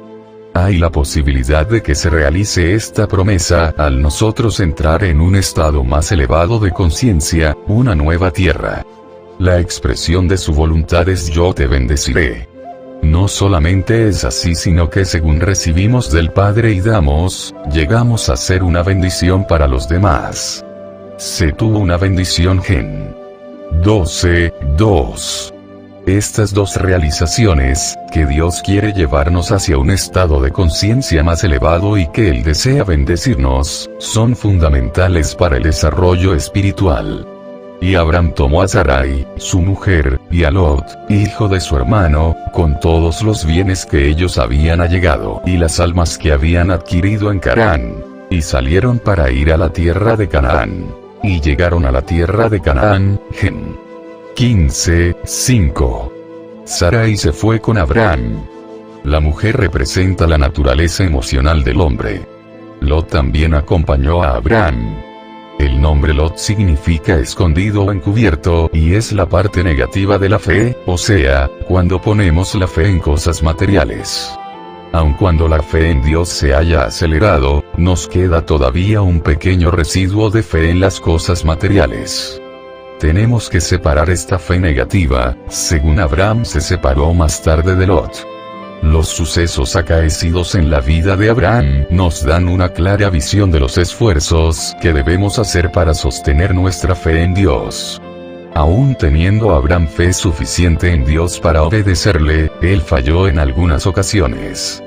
Hay la posibilidad de que se realice esta promesa al nosotros entrar en un estado más elevado de conciencia, una nueva tierra. La expresión de su voluntad es yo te bendeciré. No solamente es así, sino que según recibimos del Padre y damos, llegamos a ser una bendición para los demás. Se tuvo una bendición. Gen 12:2. Estas dos realizaciones, que Dios quiere llevarnos hacia un estado de conciencia más elevado y que Él desea bendecirnos, son fundamentales para el desarrollo espiritual. Y Abraham tomó a Sarai, su mujer, y a Lot, hijo de su hermano, con todos los bienes que ellos habían allegado y las almas que habían adquirido en Canaán, y salieron para ir a la tierra de Canaán. Y llegaron a la tierra de Canaán. Gen 15:5. Sarai se fue con Abraham. La mujer representa la naturaleza emocional del hombre. Lot también acompañó a Abraham. El nombre Lot significa escondido o encubierto, y es la parte negativa de la fe, o sea, cuando ponemos la fe en cosas materiales. Aun cuando la fe en Dios se haya acelerado, nos queda todavía un pequeño residuo de fe en las cosas materiales. Tenemos que separar esta fe negativa, según Abraham se separó más tarde de Lot. Los sucesos acaecidos en la vida de Abraham nos dan una clara visión de los esfuerzos que debemos hacer para sostener nuestra fe en Dios. Aún teniendo Abraham fe suficiente en Dios para obedecerle, él falló en algunas ocasiones.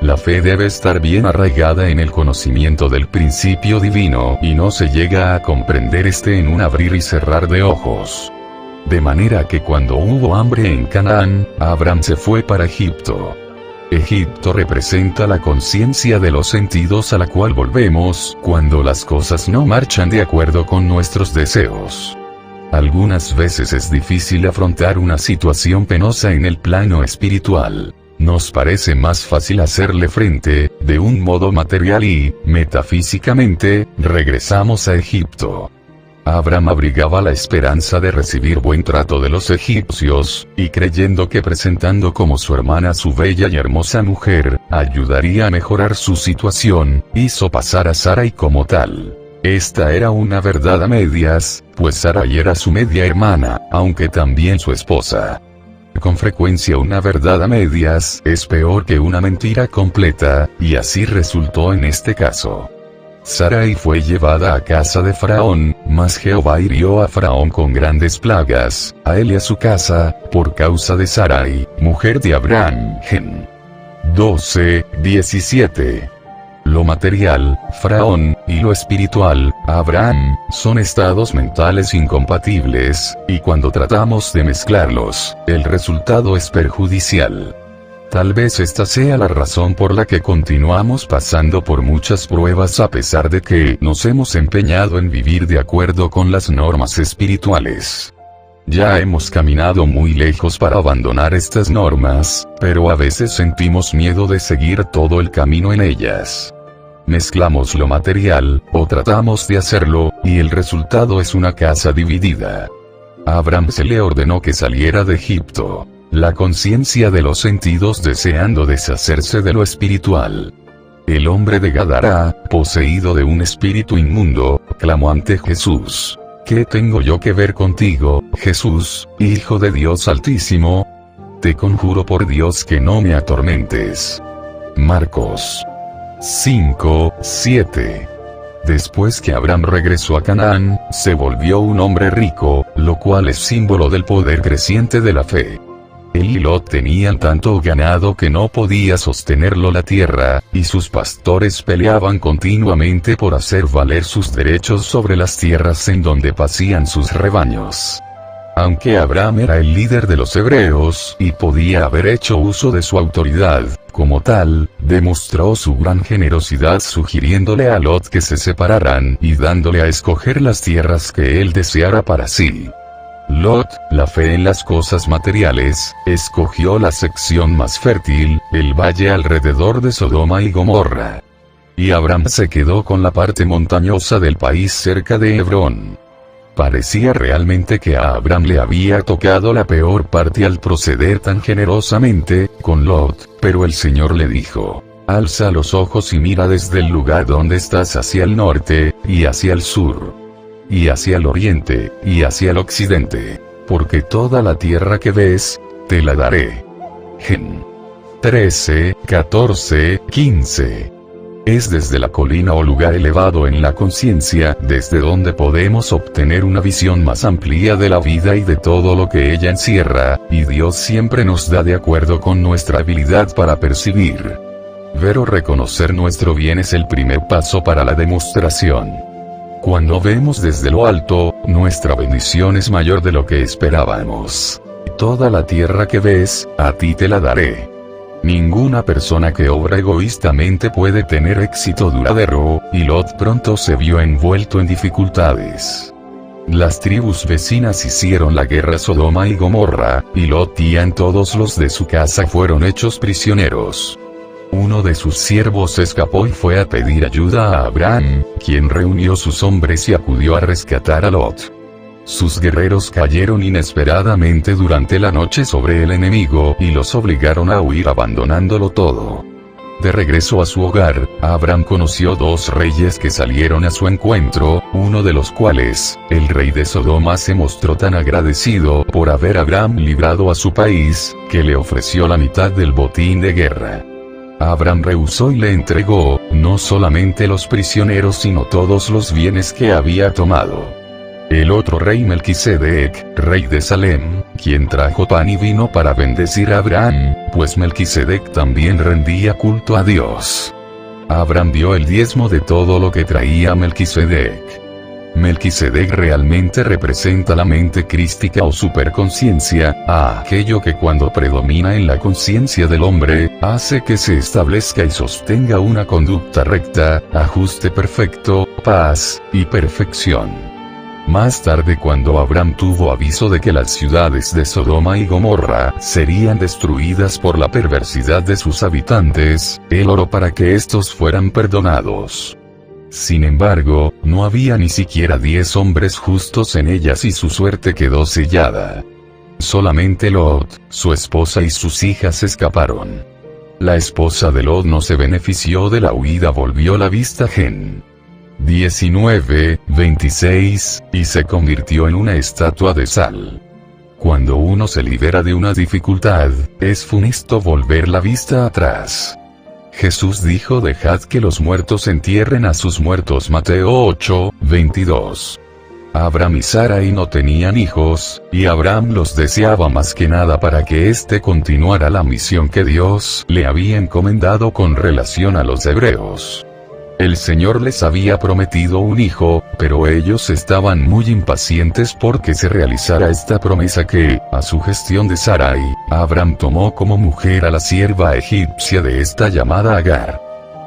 La fe debe estar bien arraigada en el conocimiento del principio divino, y no se llega a comprender este en un abrir y cerrar de ojos. De manera que cuando hubo hambre en Canaán, Abraham se fue para Egipto. Egipto representa la conciencia de los sentidos a la cual volvemos cuando las cosas no marchan de acuerdo con nuestros deseos. Algunas veces es difícil afrontar una situación penosa en el plano espiritual. Nos parece más fácil hacerle frente, de un modo material y, metafísicamente, regresamos a Egipto. Abraham abrigaba la esperanza de recibir buen trato de los egipcios, y creyendo que presentando como su hermana a su bella y hermosa mujer, ayudaría a mejorar su situación, hizo pasar a Sarai como tal. Esta era una verdad a medias, pues Sarai era su media hermana, aunque también su esposa. Con frecuencia una verdad a medias es peor que una mentira completa, y así resultó en este caso. Sarai fue llevada a casa de Faraón, mas Jehová hirió a Faraón con grandes plagas, a él y a su casa, por causa de Sarai, mujer de Abraham. Gen 12:17. Lo material, Faraón, y lo espiritual, Abraham, son estados mentales incompatibles, y cuando tratamos de mezclarlos, el resultado es perjudicial. Tal vez esta sea la razón por la que continuamos pasando por muchas pruebas a pesar de que nos hemos empeñado en vivir de acuerdo con las normas espirituales. Ya hemos caminado muy lejos para abandonar estas normas, pero a veces sentimos miedo de seguir todo el camino en ellas. Mezclamos lo material, o tratamos de hacerlo, y el resultado es una casa dividida. A Abraham se le ordenó que saliera de Egipto. La conciencia de los sentidos deseando deshacerse de lo espiritual. El hombre de Gadara, poseído de un espíritu inmundo, clamó ante Jesús: ¿Qué tengo yo que ver contigo, Jesús, Hijo de Dios Altísimo? Te conjuro por Dios que no me atormentes. Marcos 5:7. Después que Abraham regresó a Canaán, se volvió un hombre rico, lo cual es símbolo del poder creciente de la fe. Él y Lot tenían tanto ganado que no podía sostenerlo la tierra, y sus pastores peleaban continuamente por hacer valer sus derechos sobre las tierras en donde pasían sus rebaños. Aunque Abraham era el líder de los hebreos y podía haber hecho uso de su autoridad, como tal, demostró su gran generosidad sugiriéndole a Lot que se separaran y dándole a escoger las tierras que él deseara para sí. Lot, la fe en las cosas materiales, escogió la sección más fértil, el valle alrededor de Sodoma y Gomorra. Y Abraham se quedó con la parte montañosa del país cerca de Hebrón. Parecía realmente que a Abraham le había tocado la peor parte al proceder tan generosamente con Lot, pero el Señor le dijo: alza los ojos y mira desde el lugar donde estás hacia el norte, y hacia el sur, y hacia el oriente, y hacia el occidente, porque toda la tierra que ves, te la daré. Gen 13, 14, 15. Es desde la colina o lugar elevado en la conciencia, desde donde podemos obtener una visión más amplia de la vida y de todo lo que ella encierra, y Dios siempre nos da de acuerdo con nuestra habilidad para percibir. Ver o reconocer nuestro bien es el primer paso para la demostración. Cuando vemos desde lo alto, nuestra bendición es mayor de lo que esperábamos. Toda la tierra que ves, a ti te la daré. Ninguna persona que obra egoístamente puede tener éxito duradero, y Lot pronto se vio envuelto en dificultades. Las tribus vecinas hicieron la guerra a Sodoma y Gomorra, y Lot y todos los de su casa fueron hechos prisioneros. Uno de sus siervos escapó y fue a pedir ayuda a Abraham, quien reunió sus hombres y acudió a rescatar a Lot. Sus guerreros cayeron inesperadamente durante la noche sobre el enemigo y los obligaron a huir abandonándolo todo. De regreso a su hogar, Abraham conoció dos reyes que salieron a su encuentro, uno de los cuales, el rey de Sodoma, se mostró tan agradecido por haber Abraham librado a su país, que le ofreció la mitad del botín de guerra. Abraham rehusó y le entregó, no solamente los prisioneros sino todos los bienes que había tomado. El otro rey Melquisedec, rey de Salem, quien trajo pan y vino para bendecir a Abraham, pues Melquisedec también rendía culto a Dios. Abraham dio el diezmo de todo lo que traía Melquisedec. Melquisedec realmente representa la mente crística o superconciencia, a aquello que cuando predomina en la conciencia del hombre, hace que se establezca y sostenga una conducta recta, ajuste perfecto, paz, y perfección. Más tarde, cuando Abraham tuvo aviso de que las ciudades de Sodoma y Gomorra serían destruidas por la perversidad de sus habitantes, él oró para que estos fueran perdonados. Sin embargo, no había ni siquiera 10 hombres justos en ellas y su suerte quedó sellada. Solamente Lot, su esposa y sus hijas escaparon. La esposa de Lot no se benefició de la huida, volvió la vista Gen 19, 26, y se convirtió en una estatua de sal. Cuando uno se libera de una dificultad, es funesto volver la vista atrás. Jesús dijo: dejad que los muertos entierren a sus muertos. Mateo 8, 22. Abraham y Sarai no tenían hijos, y Abraham los deseaba más que nada para que éste continuara la misión que Dios le había encomendado con relación a los hebreos. El Señor les había prometido un hijo, pero ellos estaban muy impacientes porque se realizara esta promesa que, a sugestión de Sarai, Abraham tomó como mujer a la sierva egipcia de esta llamada Agar.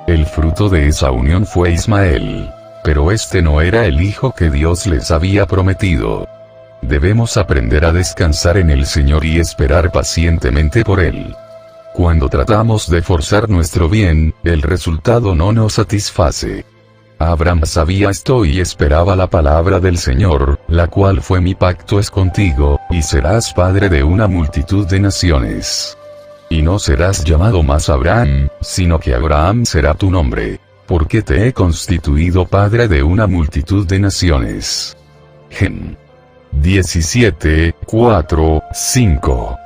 El fruto de esa unión fue Ismael. Pero este no era el hijo que Dios les había prometido. Debemos aprender a descansar en el Señor y esperar pacientemente por Él. Cuando tratamos de forzar nuestro bien, el resultado no nos satisface. Abraham sabía esto y esperaba la palabra del Señor, la cual fue: mi pacto es contigo, y serás padre de una multitud de naciones. Y no serás llamado más Abraham, sino que Abraham será tu nombre. Porque te he constituido padre de una multitud de naciones. Gen. 17, 4, 5.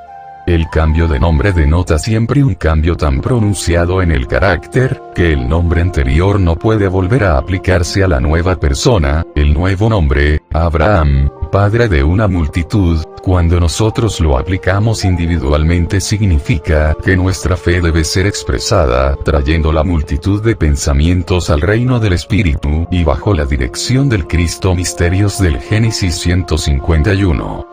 El cambio de nombre denota siempre un cambio tan pronunciado en el carácter, que el nombre anterior no puede volver a aplicarse a la nueva persona. El nuevo nombre, Abraham, padre de una multitud, cuando nosotros lo aplicamos individualmente significa que nuestra fe debe ser expresada, trayendo la multitud de pensamientos al reino del Espíritu, y bajo la dirección del Cristo. Misterios del Génesis 151.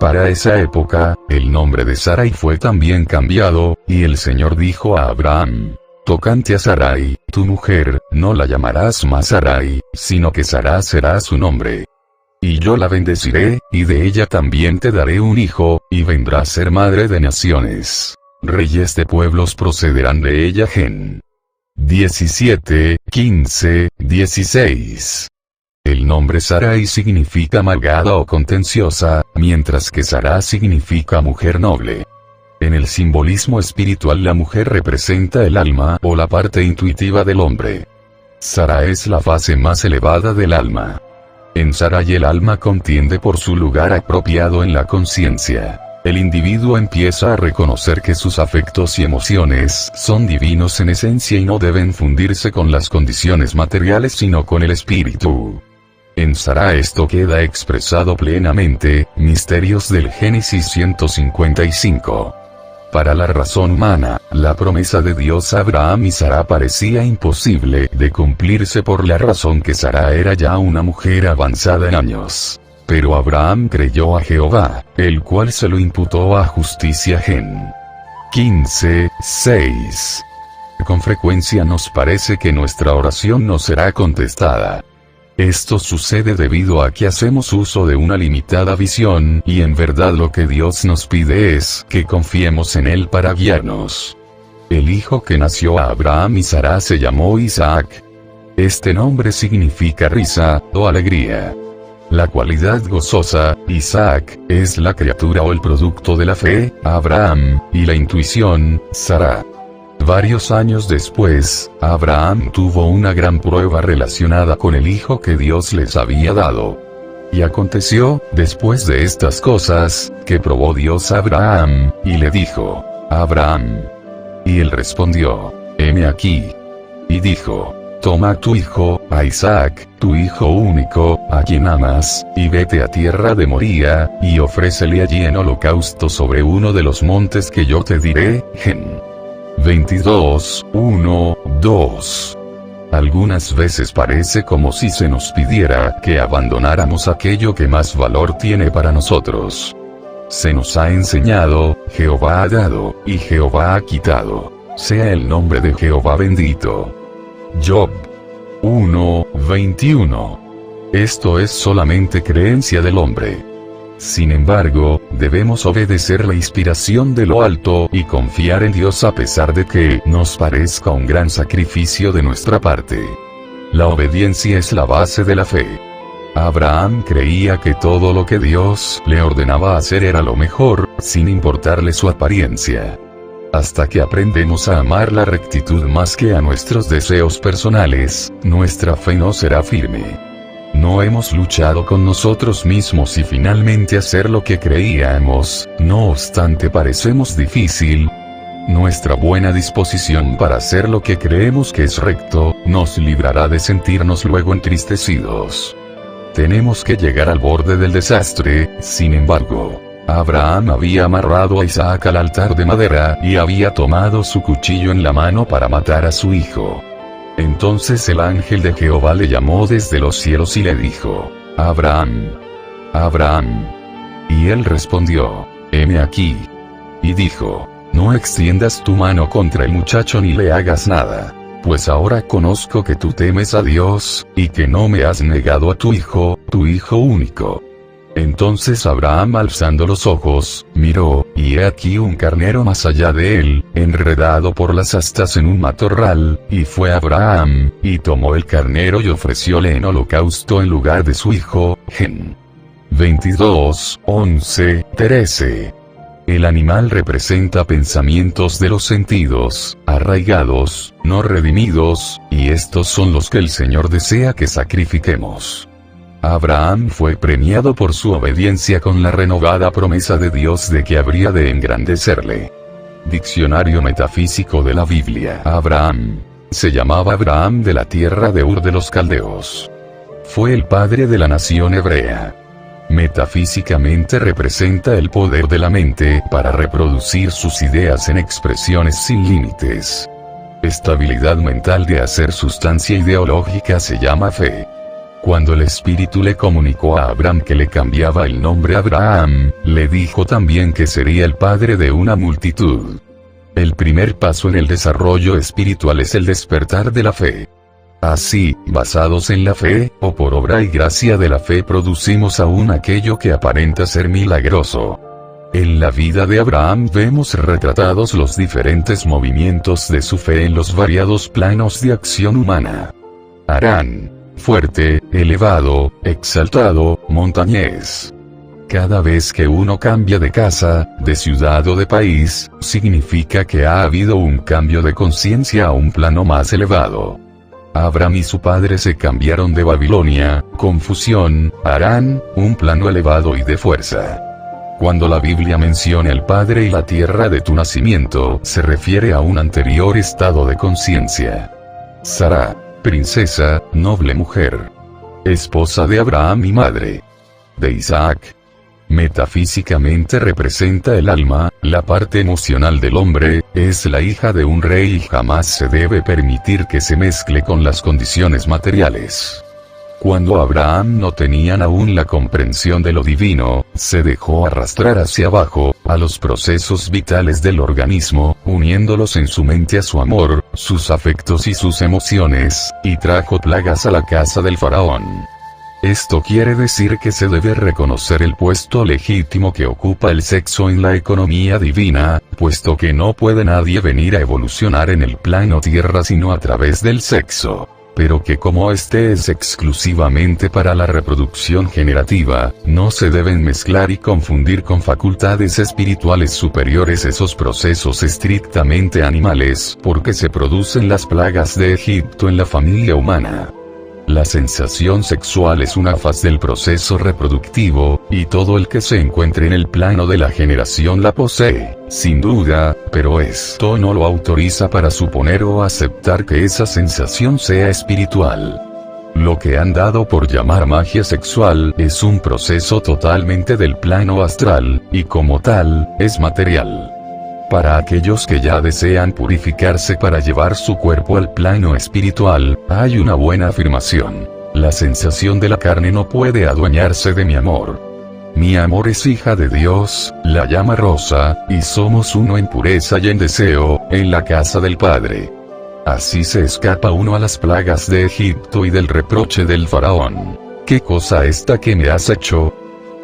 Para esa época, el nombre de Sarai fue también cambiado, y el Señor dijo a Abraham: tocante a Sarai, tu mujer, no la llamarás más Sarai, sino que Sara será su nombre. Y yo la bendeciré, y de ella también te daré un hijo, y vendrá a ser madre de naciones. Reyes de pueblos procederán de ella. Gen. 17, 15, 16. El nombre Sarai significa amargada o contenciosa, mientras que Sara significa mujer noble. En el simbolismo espiritual la mujer representa el alma o la parte intuitiva del hombre. Sara es la fase más elevada del alma. En Sarai el alma contiende por su lugar apropiado en la conciencia. El individuo empieza a reconocer que sus afectos y emociones son divinos en esencia y no deben fundirse con las condiciones materiales sino con el espíritu. En Sara esto queda expresado plenamente. Misterios del Génesis 155. Para la razón humana, la promesa de Dios a Abraham y Sara parecía imposible de cumplirse por la razón que Sara era ya una mujer avanzada en años. Pero Abraham creyó a Jehová, el cual se lo imputó a justicia. Gen. 15, 6. Con frecuencia nos parece que nuestra oración no será contestada. Esto sucede debido a que hacemos uso de una limitada visión, y en verdad lo que Dios nos pide es que confiemos en Él para guiarnos. El hijo que nació a Abraham y Sara se llamó Isaac. Este nombre significa risa, o alegría. La cualidad gozosa, Isaac, es la criatura o el producto de la fe, Abraham, y la intuición, Sara. Varios años después, Abraham tuvo una gran prueba relacionada con el hijo que Dios les había dado. Y aconteció, después de estas cosas, que probó Dios a Abraham, y le dijo: Abraham. Y él respondió: heme aquí. Y dijo: toma a tu hijo, a Isaac, tu hijo único, a quien amas, y vete a tierra de Moría, y ofrécele allí en holocausto sobre uno de los montes que yo te diré. Gen. 22, 1, 2. Algunas veces parece como si se nos pidiera que abandonáramos aquello que más valor tiene para nosotros. Se nos ha enseñado: Jehová ha dado, y Jehová ha quitado. Sea el nombre de Jehová bendito. Job 1, 21. Esto es solamente creencia del hombre. Sin embargo, debemos obedecer la inspiración de lo alto y confiar en Dios a pesar de que nos parezca un gran sacrificio de nuestra parte. La obediencia es la base de la fe. Abraham creía que todo lo que Dios le ordenaba hacer era lo mejor, sin importarle su apariencia. Hasta que aprendemos a amar la rectitud más que a nuestros deseos personales, nuestra fe no será firme. No hemos luchado con nosotros mismos y finalmente hacer lo que creíamos, no obstante parecemos difícil. Nuestra buena disposición para hacer lo que creemos que es recto, nos librará de sentirnos luego entristecidos. Tenemos que llegar al borde del desastre. Sin embargo, Abraham había amarrado a Isaac al altar de madera y había tomado su cuchillo en la mano para matar a su hijo. Entonces el ángel de Jehová le llamó desde los cielos y le dijo: Abraham, Abraham. Y él respondió: heme aquí. Y dijo: no extiendas tu mano contra el muchacho ni le hagas nada, pues ahora conozco que tú temes a Dios, y que no me has negado a tu hijo único. Entonces Abraham, alzando los ojos, miró, y he aquí un carnero más allá de él, enredado por las astas en un matorral, y fue Abraham, y tomó el carnero y ofrecióle en holocausto en lugar de su hijo. Gen. 22, 11, 13. El animal representa pensamientos de los sentidos, arraigados, no redimidos, y estos son los que el Señor desea que sacrifiquemos. Abraham fue premiado por su obediencia con la renovada promesa de Dios de que habría de engrandecerle. Diccionario metafísico de la Biblia. Abraham. Se llamaba Abraham de la tierra de Ur de los Caldeos. Fue el padre de la nación hebrea. Metafísicamente representa el poder de la mente para reproducir sus ideas en expresiones sin límites. Estabilidad mental de hacer sustancia ideológica se llama fe. Cuando el Espíritu le comunicó a Abraham que le cambiaba el nombre a Abraham, le dijo también que sería el padre de una multitud. El primer paso en el desarrollo espiritual es el despertar de la fe. Así, basados en la fe, o por obra y gracia de la fe producimos aún aquello que aparenta ser milagroso. En la vida de Abraham vemos retratados los diferentes movimientos de su fe en los variados planos de acción humana. Harán. Fuerte, elevado, exaltado, montañés. Cada vez que uno cambia de casa, de ciudad o de país, significa que ha habido un cambio de conciencia a un plano más elevado. Abraham y su padre se cambiaron de Babilonia, confusión, Harán, un plano elevado y de fuerza. Cuando la Biblia menciona el padre y la tierra de tu nacimiento, se refiere a un anterior estado de conciencia. Sara. Princesa, noble mujer. Esposa de Abraham y madre de Isaac. Metafísicamente representa el alma, la parte emocional del hombre, es la hija de un rey y jamás se debe permitir que se mezcle con las condiciones materiales. Cuando Abraham no tenían aún la comprensión de lo divino, se dejó arrastrar hacia abajo, a los procesos vitales del organismo, uniéndolos en su mente a su amor, sus afectos y sus emociones, y trajo plagas a la casa del faraón. Esto quiere decir que se debe reconocer el puesto legítimo que ocupa el sexo en la economía divina, puesto que no puede nadie venir a evolucionar en el plano tierra sino a través del sexo. Pero que como este es exclusivamente para la reproducción generativa, no se deben mezclar y confundir con facultades espirituales superiores esos procesos estrictamente animales, porque se producen las plagas de Egipto en la familia humana. La sensación sexual es una faz del proceso reproductivo, y todo el que se encuentre en el plano de la generación la posee, sin duda, pero esto no lo autoriza para suponer o aceptar que esa sensación sea espiritual. Lo que han dado por llamar magia sexual es un proceso totalmente del plano astral, y como tal, es material. Para aquellos que ya desean purificarse para llevar su cuerpo al plano espiritual, hay una buena afirmación. La sensación de la carne no puede adueñarse de mi amor. Mi amor es hija de Dios, la llama rosa, y somos uno en pureza y en deseo, en la casa del Padre. Así se escapa uno a las plagas de Egipto y del reproche del faraón. ¿Qué cosa esta que me has hecho?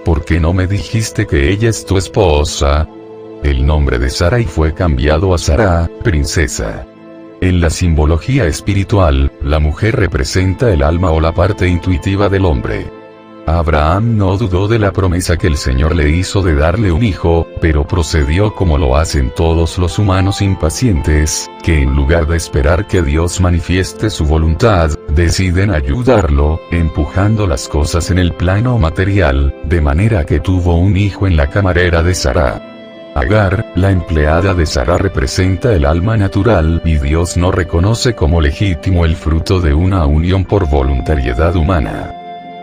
¿Por qué no me dijiste que ella es tu esposa? El nombre de Sarai fue cambiado a Sara, princesa. En la simbología espiritual, la mujer representa el alma o la parte intuitiva del hombre. Abraham no dudó de la promesa que el Señor le hizo de darle un hijo, pero procedió como lo hacen todos los humanos impacientes, que en lugar de esperar que Dios manifieste su voluntad, deciden ayudarlo, empujando las cosas en el plano material, de manera que tuvo un hijo en la camarera de Sara. Agar, la empleada de Sara, representa el alma natural y Dios no reconoce como legítimo el fruto de una unión por voluntariedad humana.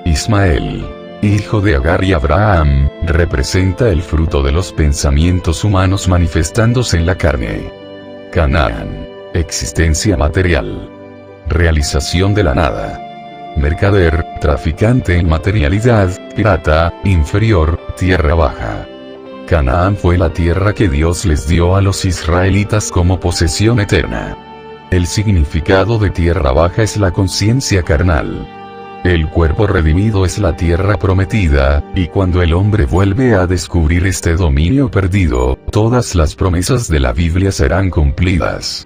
Ismael, hijo de Agar y Abraham, representa el fruto de los pensamientos humanos manifestándose en la carne. Canaán, existencia material. Realización de la nada. Mercader, traficante en materialidad, pirata, inferior, tierra baja. Canaán fue la tierra que Dios les dio a los israelitas como posesión eterna. El significado de tierra baja es la conciencia carnal. El cuerpo redimido es la tierra prometida, y cuando el hombre vuelve a descubrir este dominio perdido, todas las promesas de la Biblia serán cumplidas.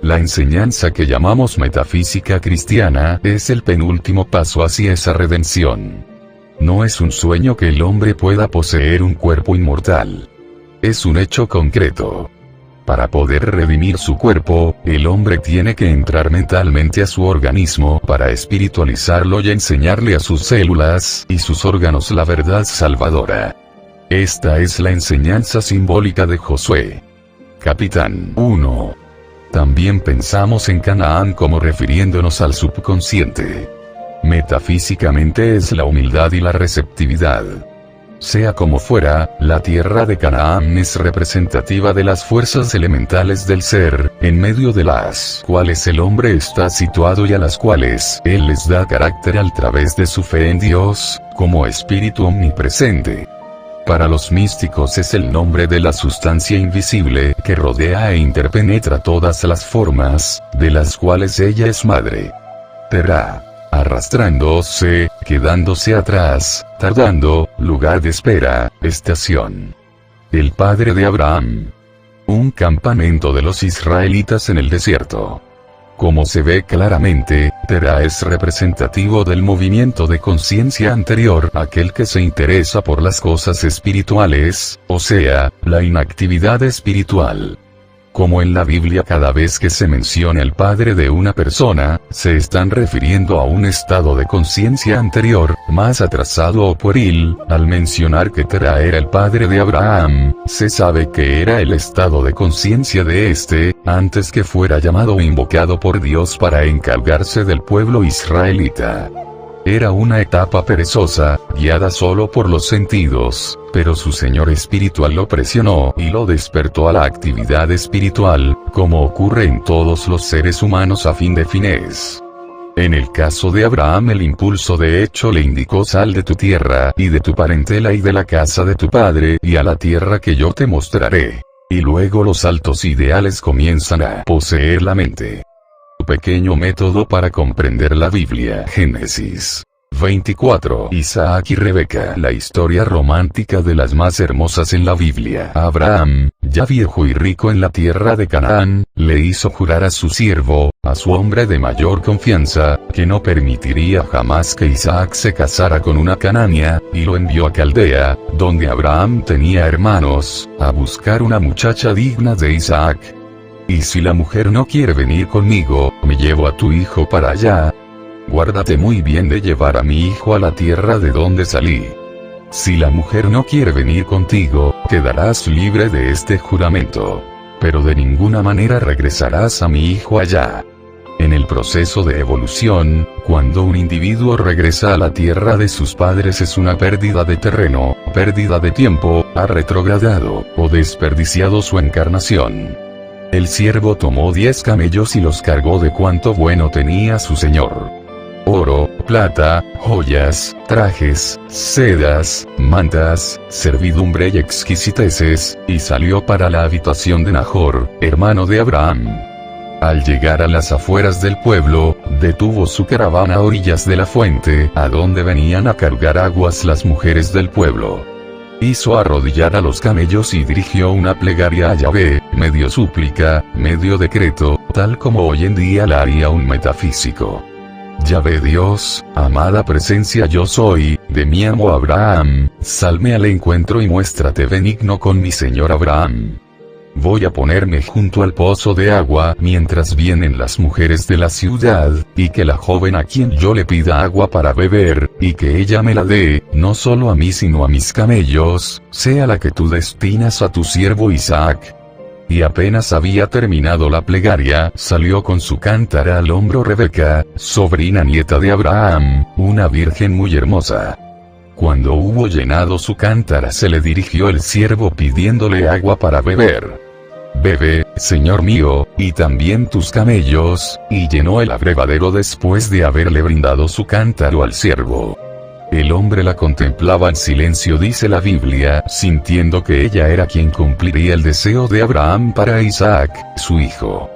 La enseñanza que llamamos metafísica cristiana es el penúltimo paso hacia esa redención. No es un sueño que el hombre pueda poseer un cuerpo inmortal. Es un hecho concreto. Para poder redimir su cuerpo, el hombre tiene que entrar mentalmente a su organismo para espiritualizarlo y enseñarle a sus células y sus órganos la verdad salvadora. Esta es la enseñanza simbólica de Josué. Capitán 1. También pensamos en Canaán como refiriéndonos al subconsciente. Metafísicamente es la humildad y la receptividad. Sea como fuera, la tierra de Canaán es representativa de las fuerzas elementales del ser, en medio de las cuales el hombre está situado y a las cuales él les da carácter a través de su fe en Dios, como espíritu omnipresente. Para los místicos es el nombre de la sustancia invisible que rodea e interpenetra todas las formas, de las cuales ella es madre. Terá. Arrastrándose, quedándose atrás, tardando, lugar de espera, estación. El padre de Abraham. Un campamento de los israelitas en el desierto. Como se ve claramente, Terá es representativo del movimiento de conciencia anterior a aquel que se interesa por las cosas espirituales, o sea, la inactividad espiritual. Como en la Biblia cada vez que se menciona el padre de una persona, se están refiriendo a un estado de conciencia anterior, más atrasado o pueril. Al mencionar que Terá era el padre de Abraham, se sabe que era el estado de conciencia de este, antes que fuera llamado o invocado por Dios para encargarse del pueblo israelita. Era una etapa perezosa, guiada solo por los sentidos, pero su señor espiritual lo presionó y lo despertó a la actividad espiritual, como ocurre en todos los seres humanos a fin de fines. En el caso de Abraham el impulso de hecho le indicó: sal de tu tierra y de tu parentela y de la casa de tu padre y a la tierra que yo te mostraré. Y luego los altos ideales comienzan a poseer la mente. Pequeño método para comprender la Biblia. Génesis 24. Isaac y Rebeca. La historia romántica de las más hermosas en la Biblia. Abraham, ya viejo y rico en la tierra de Canaán, le hizo jurar a su siervo, a su hombre de mayor confianza, que no permitiría jamás que Isaac se casara con una cananea, y lo envió a Caldea, donde Abraham tenía hermanos, a buscar una muchacha digna de Isaac. Y si la mujer no quiere venir conmigo, me llevo a tu hijo para allá. Guárdate muy bien de llevar a mi hijo a la tierra de donde salí. Si la mujer no quiere venir contigo, quedarás libre de este juramento. Pero de ninguna manera regresarás a mi hijo allá. En el proceso de evolución, cuando un individuo regresa a la tierra de sus padres es una pérdida de terreno, pérdida de tiempo, ha retrogradado, o desperdiciado su encarnación. El siervo tomó 10 camellos y los cargó de cuanto bueno tenía su señor. Oro, plata, joyas, trajes, sedas, mantas, servidumbre y exquisiteces, y salió para la habitación de Nahor, hermano de Abraham. Al llegar a las afueras del pueblo, detuvo su caravana a orillas de la fuente, a donde venían a cargar aguas las mujeres del pueblo. Hizo arrodillar a los camellos y dirigió una plegaria a Yahvé, medio súplica, medio decreto, tal como hoy en día la haría un metafísico. Yahvé Dios, amada presencia yo soy, de mi amo Abraham, salme al encuentro y muéstrate benigno con mi señor Abraham. Voy a ponerme junto al pozo de agua mientras vienen las mujeres de la ciudad, y que la joven a quien yo le pida agua para beber, y que ella me la dé, no solo a mí sino a mis camellos, sea la que tú destinas a tu siervo Isaac. Y apenas había terminado la plegaria, salió con su cántara al hombro Rebeca, sobrina nieta de Abraham, una virgen muy hermosa. Cuando hubo llenado su cántara se le dirigió el siervo pidiéndole agua para beber. Bebe, señor mío, y también tus camellos, y llenó el abrevadero después de haberle brindado su cántaro al siervo. El hombre la contemplaba en silencio, dice la Biblia, sintiendo que ella era quien cumpliría el deseo de Abraham para Isaac, su hijo.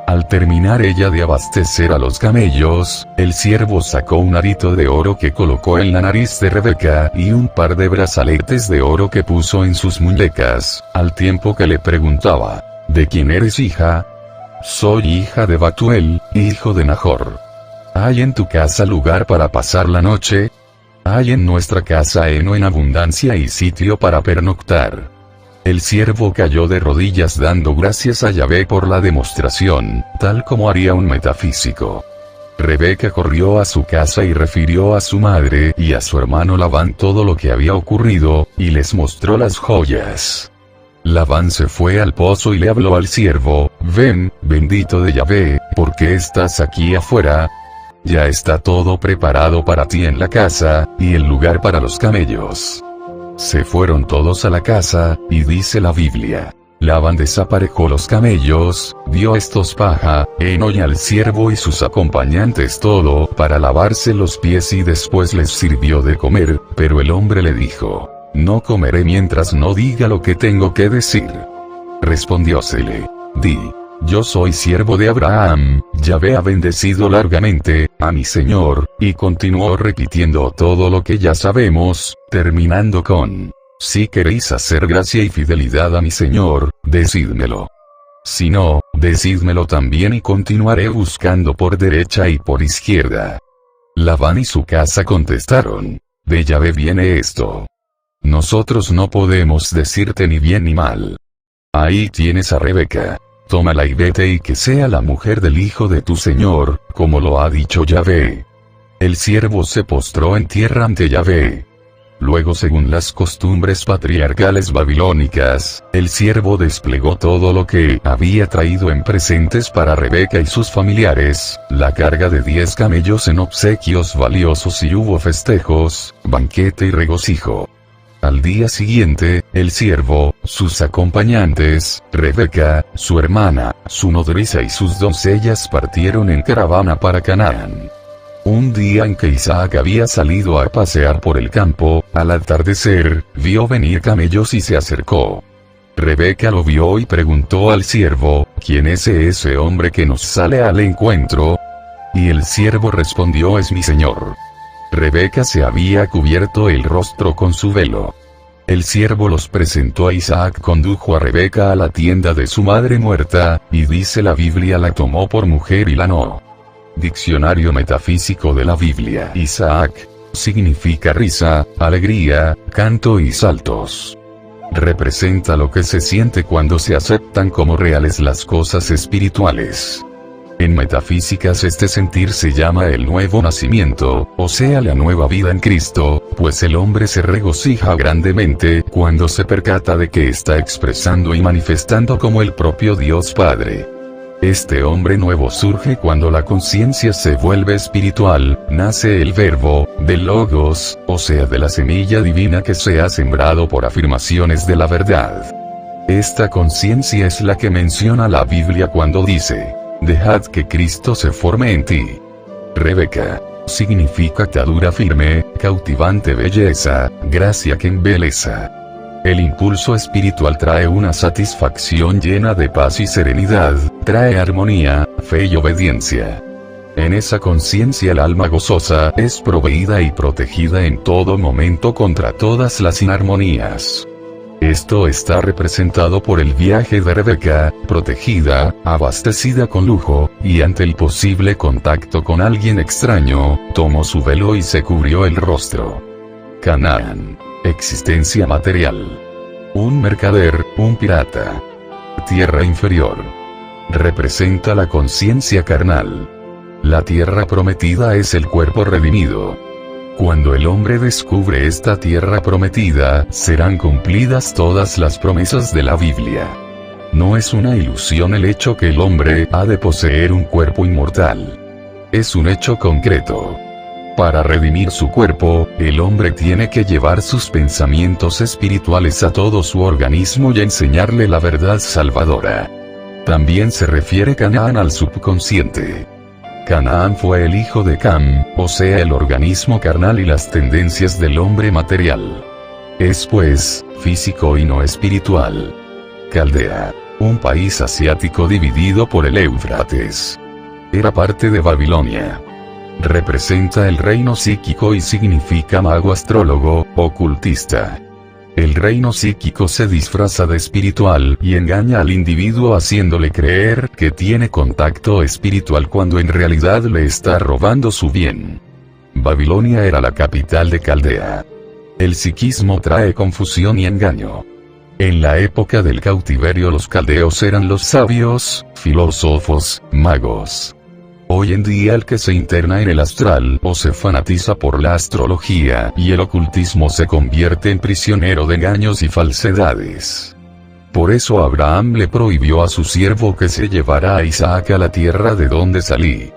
Al terminar ella de abastecer a los camellos, el siervo sacó un arito de oro que colocó en la nariz de Rebeca y un par de brazaletes de oro que puso en sus muñecas, al tiempo que le preguntaba: ¿de quién eres hija? Soy hija de Batuel, hijo de Nahor. ¿Hay en tu casa lugar para pasar la noche? Hay en nuestra casa heno en abundancia y sitio para pernoctar. El siervo cayó de rodillas dando gracias a Yahvé por la demostración, tal como haría un metafísico. Rebeca corrió a su casa y refirió a su madre y a su hermano Labán todo lo que había ocurrido, y les mostró las joyas. Labán se fue al pozo y le habló al siervo: ven, bendito de Yahvé, ¿por qué estás aquí afuera? Ya está todo preparado para ti en la casa, y el lugar para los camellos. Se fueron todos a la casa, y dice la Biblia: Labán desaparejó los camellos, dio estos paja, heno y al siervo y sus acompañantes todo para lavarse los pies y después les sirvió de comer, pero el hombre le dijo: no comeré mientras no diga lo que tengo que decir. Respondiósele: di: yo soy siervo de Abraham, Yahvé ha bendecido largamente a mi señor, y continuó repitiendo todo lo que ya sabemos, terminando con: si queréis hacer gracia y fidelidad a mi señor, decídmelo. Si no, decídmelo también y continuaré buscando por derecha y por izquierda. Labán y su casa contestaron: de Yahvé viene esto. Nosotros no podemos decirte ni bien ni mal. Ahí tienes a Rebeca. Tómala y vete y que sea la mujer del hijo de tu señor, como lo ha dicho Yahvé. El siervo se postró en tierra ante Yahvé. Luego, según las costumbres patriarcales babilónicas, el siervo desplegó todo lo que había traído en presentes para Rebeca y sus familiares, la carga de 10 camellos en obsequios valiosos, y hubo festejos, banquete y regocijo. Al día siguiente, el siervo, sus acompañantes, Rebeca, su hermana, su nodriza y sus doncellas partieron en caravana para Canaán. Un día en que Isaac había salido a pasear por el campo, al atardecer, vio venir camellos y se acercó. Rebeca lo vio y preguntó al siervo: ¿quién es ese hombre que nos sale al encuentro? Y el siervo respondió: es mi señor. Rebeca se había cubierto el rostro con su velo. El siervo los presentó a Isaac, condujo a Rebeca a la tienda de su madre muerta, y dice la Biblia la tomó por mujer y la no. Diccionario metafísico de la Biblia. Isaac significa risa, alegría, canto y saltos. Representa lo que se siente cuando se aceptan como reales las cosas espirituales. En metafísicas, este sentir se llama el nuevo nacimiento, o sea, la nueva vida en Cristo, pues el hombre se regocija grandemente cuando se percata de que está expresando y manifestando como el propio Dios Padre. Este hombre nuevo surge cuando la conciencia se vuelve espiritual, nace el verbo, del logos, o sea, de la semilla divina que se ha sembrado por afirmaciones de la verdad. Esta conciencia es la que menciona la Biblia cuando dice: dejad que Cristo se forme en ti. Rebeca significa atadura firme, cautivante belleza, gracia que embeleza. El impulso espiritual trae una satisfacción llena de paz y serenidad, trae armonía, fe y obediencia. En esa conciencia el alma gozosa es proveída y protegida en todo momento contra todas las inarmonías. Esto está representado por el viaje de Rebeca, protegida, abastecida con lujo, y ante el posible contacto con alguien extraño, tomó su velo y se cubrió el rostro. Canaán. Existencia material. Un mercader, un pirata. Tierra inferior. Representa la conciencia carnal. La tierra prometida es el cuerpo redimido. Cuando el hombre descubre esta tierra prometida, serán cumplidas todas las promesas de la Biblia. No es una ilusión el hecho que el hombre ha de poseer un cuerpo inmortal. Es un hecho concreto. Para redimir su cuerpo, el hombre tiene que llevar sus pensamientos espirituales a todo su organismo y enseñarle la verdad salvadora. También se refiere Canaán al subconsciente. Canaán fue el hijo de Cam, o sea, el organismo carnal y las tendencias del hombre material. Es pues, físico y no espiritual. Caldea. Un país asiático dividido por el Éufrates. Era parte de Babilonia. Representa el reino psíquico y significa mago, astrólogo, ocultista. El reino psíquico se disfraza de espiritual y engaña al individuo haciéndole creer que tiene contacto espiritual cuando en realidad le está robando su bien. Babilonia era la capital de Caldea. El psiquismo trae confusión y engaño. En la época del cautiverio los caldeos eran los sabios, filósofos, magos. Hoy en día el que se interna en el astral o se fanatiza por la astrología y el ocultismo se convierte en prisionero de engaños y falsedades. Por eso Abraham le prohibió a su siervo que se llevara a Isaac a la tierra de donde salí.